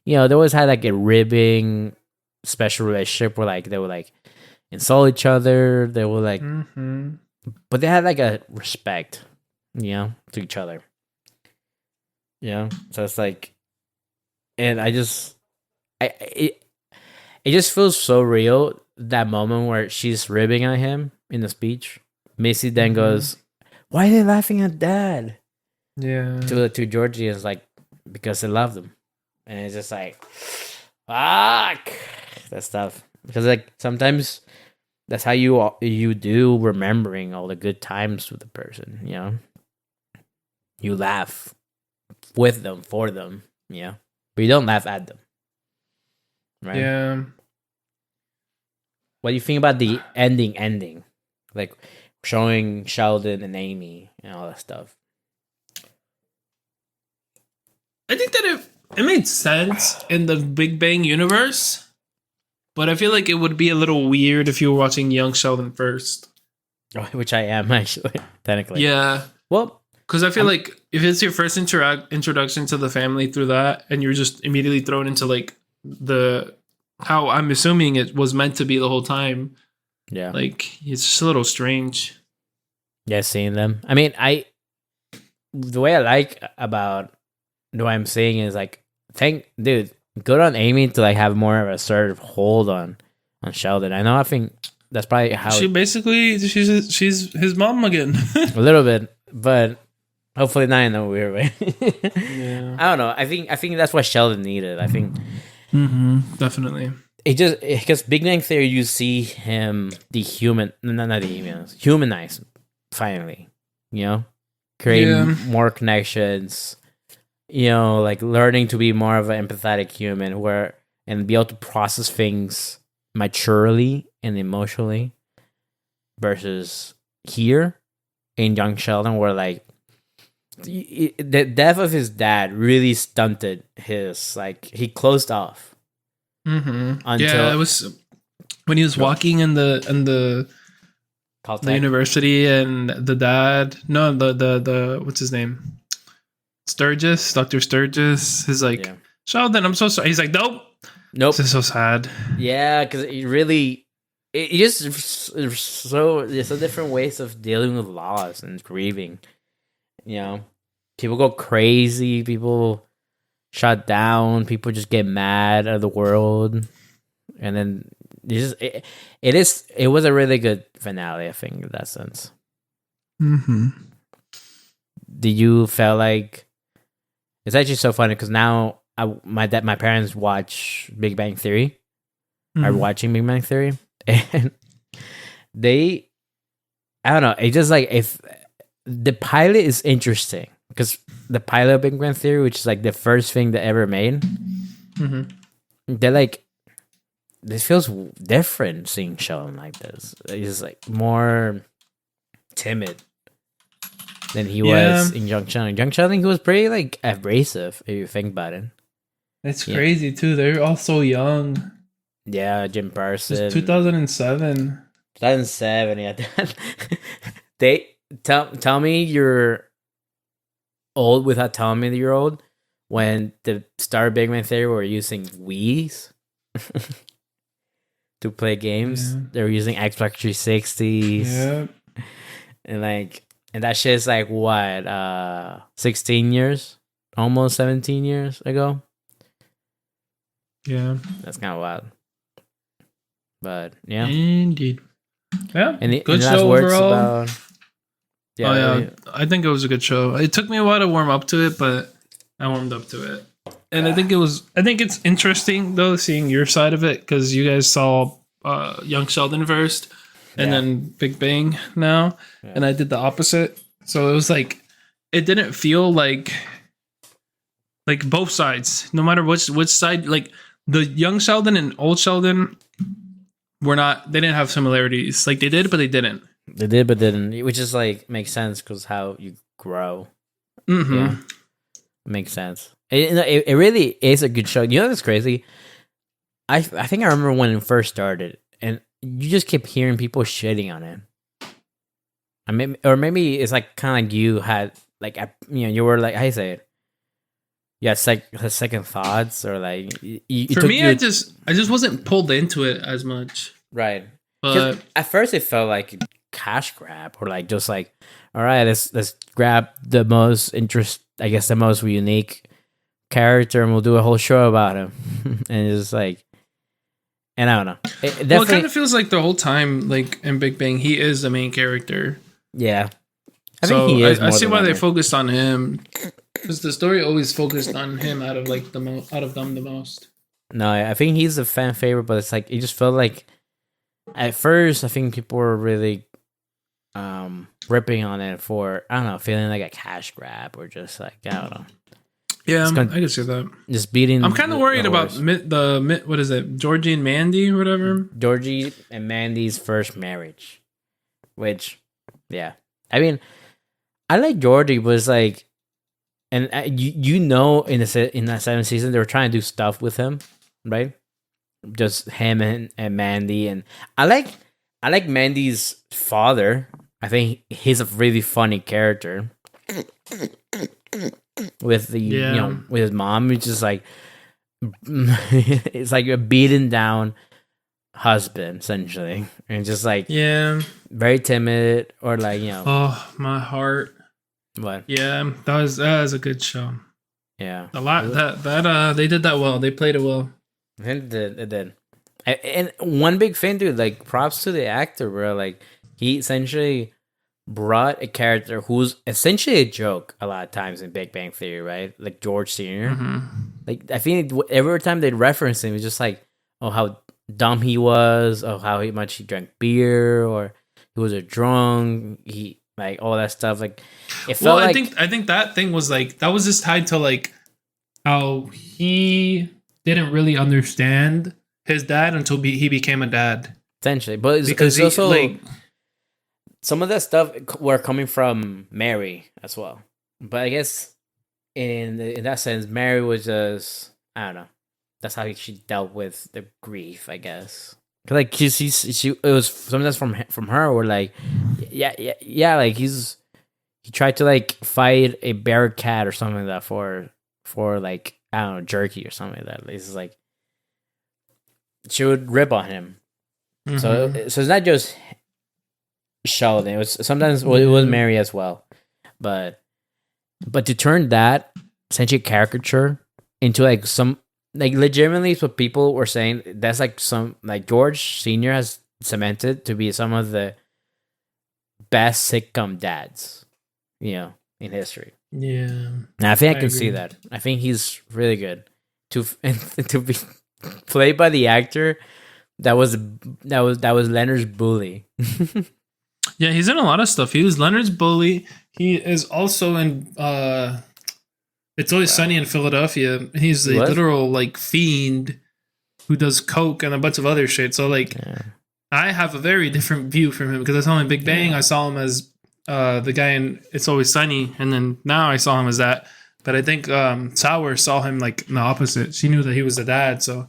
[SPEAKER 2] they always had like a ribbing special relationship where like they would like insult each other. They were like, but they had like a respect, to each other. So it's like, and it just feels so real, that moment where she's ribbing at him in the speech. Missy then goes, "Why are they laughing at Dad?"
[SPEAKER 1] Yeah.
[SPEAKER 2] To Georgie is like, because they love them, and it's just like, fuck that stuff. Because like sometimes that's how you do remembering all the good times with the person. You laugh with them, for them, but you don't laugh at them, right?
[SPEAKER 1] Yeah.
[SPEAKER 2] What do you think about the ending, like showing Sheldon and Amy and all that stuff?
[SPEAKER 1] I think that it made sense in the Big Bang universe, but I feel like it would be a little weird if you were watching Young Sheldon first.
[SPEAKER 2] Which I am actually, technically.
[SPEAKER 1] Yeah.
[SPEAKER 2] Well,
[SPEAKER 1] because I feel like if it's your first introduction to the family through that, and you're just immediately thrown into like how I'm assuming it was meant to be the whole time.
[SPEAKER 2] Yeah.
[SPEAKER 1] Like it's just a little strange.
[SPEAKER 2] Yeah, seeing them. I mean, the way I like about what I'm saying is like, good on Amy to like have more of a assertive hold on Sheldon. I think that's probably how she's his mom again. A little bit, but hopefully not in a weird way.
[SPEAKER 1] Yeah.
[SPEAKER 2] I don't know. I think that's what Sheldon needed. I think
[SPEAKER 1] definitely.
[SPEAKER 2] Because Big Bang Theory, you see him humanize finally. Creating more connections. Like learning to be more of an empathetic human, and be able to process things maturely and emotionally, versus here in Young Sheldon, where like the death of his dad really stunted his, like, he closed off.
[SPEAKER 1] Until it was when he was walking in the university, and the dad, the what's his name, Dr. Sturgis is like, Sheldon, I'm so sorry. He's like, nope. This is so sad.
[SPEAKER 2] Yeah, because there's so different ways of dealing with loss and grieving. People go crazy. People shut down. People just get mad at the world, and then it was a really good finale, I think, in that sense. Did you feel like it's actually so funny because now my parents watch Big Bang Theory, are watching Big Bang Theory, and I don't know. It's just like the pilot is interesting because the pilot of Big Bang Theory, which is like the first thing that ever made,
[SPEAKER 1] Mm-hmm.
[SPEAKER 2] they're like, this feels different seeing Sheldon like this. He's like more timid than he was in Young Sheldon. Young Sheldon, he was pretty like abrasive if you think about it.
[SPEAKER 1] It's crazy too. They're all so young.
[SPEAKER 2] Yeah, Jim Parsons.
[SPEAKER 1] It's 2007.
[SPEAKER 2] 2007, yeah. They tell me you're old without telling me that you're old. When the start of Big Bang Theory were using Wii's to play games, they were using Xbox 360s.
[SPEAKER 1] Yeah.
[SPEAKER 2] And that shit's like what, 16 years? Almost 17 years ago?
[SPEAKER 1] Yeah.
[SPEAKER 2] That's kind of wild. But yeah.
[SPEAKER 1] Indeed. Yeah.
[SPEAKER 2] Any
[SPEAKER 1] good
[SPEAKER 2] last
[SPEAKER 1] show
[SPEAKER 2] words
[SPEAKER 1] overall.
[SPEAKER 2] about...
[SPEAKER 1] Yeah, I think it was a good show. It took me a while to warm up to it, but I warmed up to it. And I think it's interesting though seeing your side of it because you guys saw Young Sheldon first and then Big Bang now, and I did the opposite. So it was like it didn't feel like both sides, no matter which side. Like the Young Sheldon and old Sheldon they didn't have similarities. Like they did, but they didn't.
[SPEAKER 2] They did, but didn't, which is like makes sense because how you grow.
[SPEAKER 1] Mm-hmm.
[SPEAKER 2] Yeah, makes sense. It really is a good show. You know what's crazy? I think I remember when it first started, and you just kept hearing people shitting on it. I mean, or maybe it's like kind of like you had like you were like, how you say it? Yeah, it's like second thoughts or like
[SPEAKER 1] for me, I just wasn't pulled into it as much.
[SPEAKER 2] Right,
[SPEAKER 1] but
[SPEAKER 2] at first it felt like cash grab or like just like, all right, let's grab the most the most unique character and we'll do a whole show about him. And it's like, and I don't know, it
[SPEAKER 1] kind of feels like the whole time like in Big Bang he is the main character.
[SPEAKER 2] Yeah,
[SPEAKER 1] I think he is. I see why they focused on him because the story always focused on him out of them the most.
[SPEAKER 2] No, I think he's a fan favorite, but it's like it just felt like at first I think people were really ripping on it for, I don't know, feeling like a cash grab or just like, I don't know.
[SPEAKER 1] Yeah, I can see that.
[SPEAKER 2] Just beating.
[SPEAKER 1] I'm kind of worried about what is it, Georgie and Mandy or whatever.
[SPEAKER 2] Georgie and Mandy's first marriage, which, yeah, I mean, I like Georgie, but it's like, and in that 7th season they were trying to do stuff with him, right? Just him and Mandy, and I like Mandy's father. I think he's a really funny character. With with his mom, it's just like it's like a beaten down husband essentially, and just like very timid or like
[SPEAKER 1] oh my heart.
[SPEAKER 2] What?
[SPEAKER 1] Yeah, that was a good show.
[SPEAKER 2] Yeah,
[SPEAKER 1] a lot that they did that well. They played it well.
[SPEAKER 2] It did. And one big thing, dude, like props to the actor, bro. Like he essentially brought a character who's essentially a joke a lot of times in Big Bang Theory, right? Like George Sr.
[SPEAKER 1] Mm-hmm.
[SPEAKER 2] Like I think every time they'd reference him, it's just like, oh, how dumb he was, or how much he drank beer, or he was a drunk, he like all that stuff. Like it felt
[SPEAKER 1] I think that thing was like that was just tied to like how he didn't really understand his dad until he became a dad.
[SPEAKER 2] Essentially, but because it's also like some of that stuff were coming from Mary as well. But I guess in that sense, Mary was just, I don't know. That's how she dealt with the grief, I guess. Like she it was sometimes from her, or like yeah, like he tried to like fight a bear cat or something like that for like, I don't know, jerky or something like that. It's like she would rip on him. Mm-hmm. So it's not just Sheldon. It was sometimes it was Mary as well, but to turn that essentially caricature into like some like legitimately what people were saying, that's like some like George Senior has cemented to be some of the best sitcom dads, in history.
[SPEAKER 1] Yeah,
[SPEAKER 2] and I think I can see that. I think he's really good to be played by the actor that was Leonard's bully.
[SPEAKER 1] Yeah, he's in a lot of stuff. He was Leonard's bully. He is also in It's Always Sunny in Philadelphia. He's the literal like fiend who does coke and a bunch of other shit. So like I have a very different view from him because I saw him in Big Bang. I saw him as the guy in It's Always Sunny, and then now I saw him as that. But I think Sour saw him like in the opposite. She knew that he was the dad, so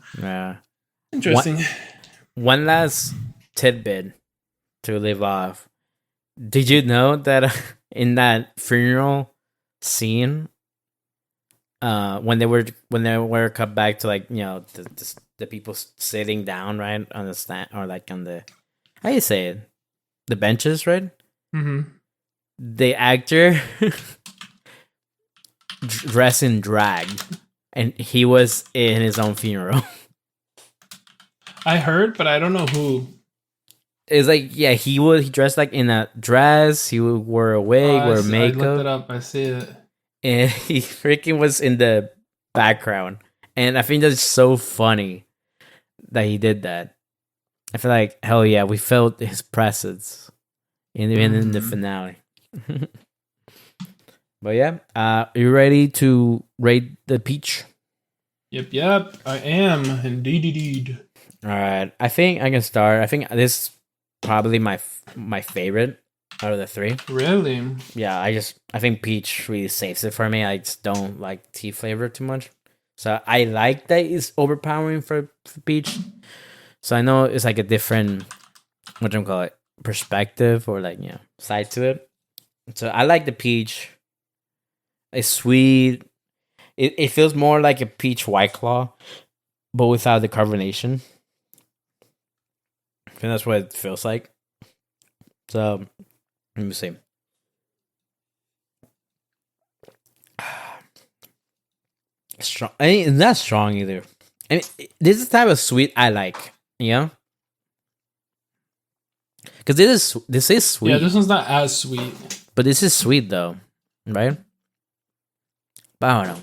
[SPEAKER 1] interesting.
[SPEAKER 2] One last tidbit to leave off. Did you know that in that funeral scene, when they were cut back to like the people sitting down right on the stand or like on the how you say it, the benches, right?
[SPEAKER 1] Mm-hmm.
[SPEAKER 2] The actor dressed in drag, and he was in his own funeral.
[SPEAKER 1] I heard, but I don't know who.
[SPEAKER 2] It's like, he dressed like in a dress. He wore a wig, wore makeup.
[SPEAKER 1] I looked it up. I see it.
[SPEAKER 2] And he freaking was in the background. And I think that's so funny that he did that. I feel like, hell yeah, we felt his presence in the finale. But yeah, are you ready to rate the peach?
[SPEAKER 1] Yep, I am. Indeed.
[SPEAKER 2] All right, I think I can start. I think this probably my favorite out of the three.
[SPEAKER 1] Really?
[SPEAKER 2] Yeah, I think peach really saves it for me. I just don't like tea flavor too much, so I like that it's overpowering for peach. So I know it's like a different, what do you call it, perspective or like side to it. So I like the peach. It's sweet. It feels more like a peach White Claw, but without the carbonation. I think that's what it feels like. So, let me see. Strong. I mean, it's not strong either. I mean, this is the type of sweet I like. Because this is sweet.
[SPEAKER 1] Yeah, this one's not as sweet.
[SPEAKER 2] But this is sweet though, right? But I don't know.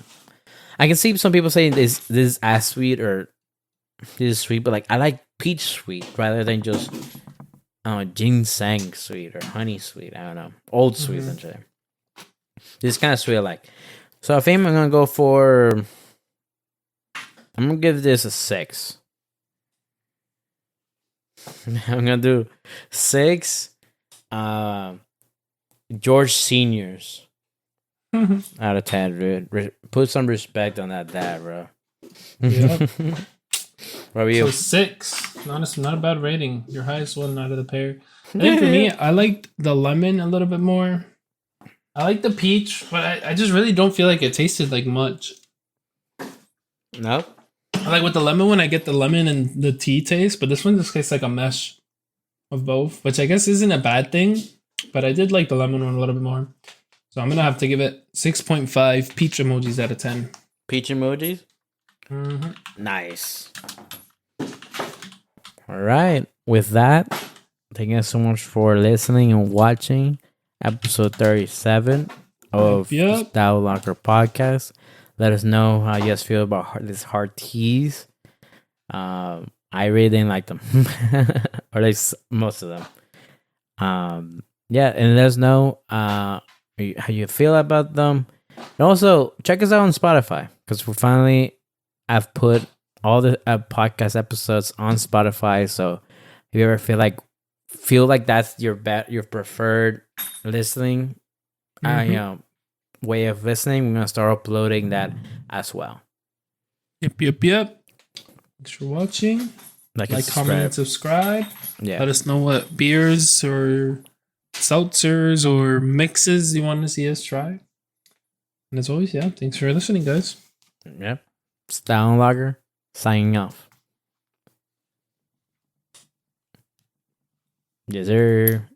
[SPEAKER 2] I can see some people saying this is as sweet or this is sweet, but like I like peach sweet rather than just ginseng sweet or honey sweet. I don't know. Old sweet, actually. This kind of sweet I like. So I think I'm gonna give this a 6. I'm gonna do 6 George Seniors out of 10, dude. Put some respect on that dad, bro.
[SPEAKER 1] Yep.
[SPEAKER 2] What about you?
[SPEAKER 1] So 6. Not a bad rating. Your highest one out of the pair. I think for me, I liked the lemon a little bit more. I like the peach, but I just really don't feel like it tasted like much.
[SPEAKER 2] No?
[SPEAKER 1] Like with the lemon one, I get the lemon and the tea taste, but this one just tastes like a mesh of both, which I guess isn't a bad thing, but I did like the lemon one a little bit more. So I'm going to have to give it 6.5 peach emojis out of 10.
[SPEAKER 2] Peach emojis?
[SPEAKER 1] Mm-hmm.
[SPEAKER 2] Nice. All right. With that, thank you so much for listening and watching episode 37 of the Stout and Lager podcast. Let us know how you guys feel about this hard teas. I really didn't like them, or at least most of them. And let us know how you feel about them. And also check us out on Spotify because I've put all the podcast episodes on Spotify. So if you ever feel like that's your preferred listening, way of listening, we're gonna start uploading that as well.
[SPEAKER 1] Yep. Thanks for watching. Like comment, and subscribe.
[SPEAKER 2] Yeah.
[SPEAKER 1] Let us know what beers or seltzers or mixes you want to see us try. And as always, thanks for listening, guys.
[SPEAKER 2] Yeah. Stout and Lager signing off. Yes, sir.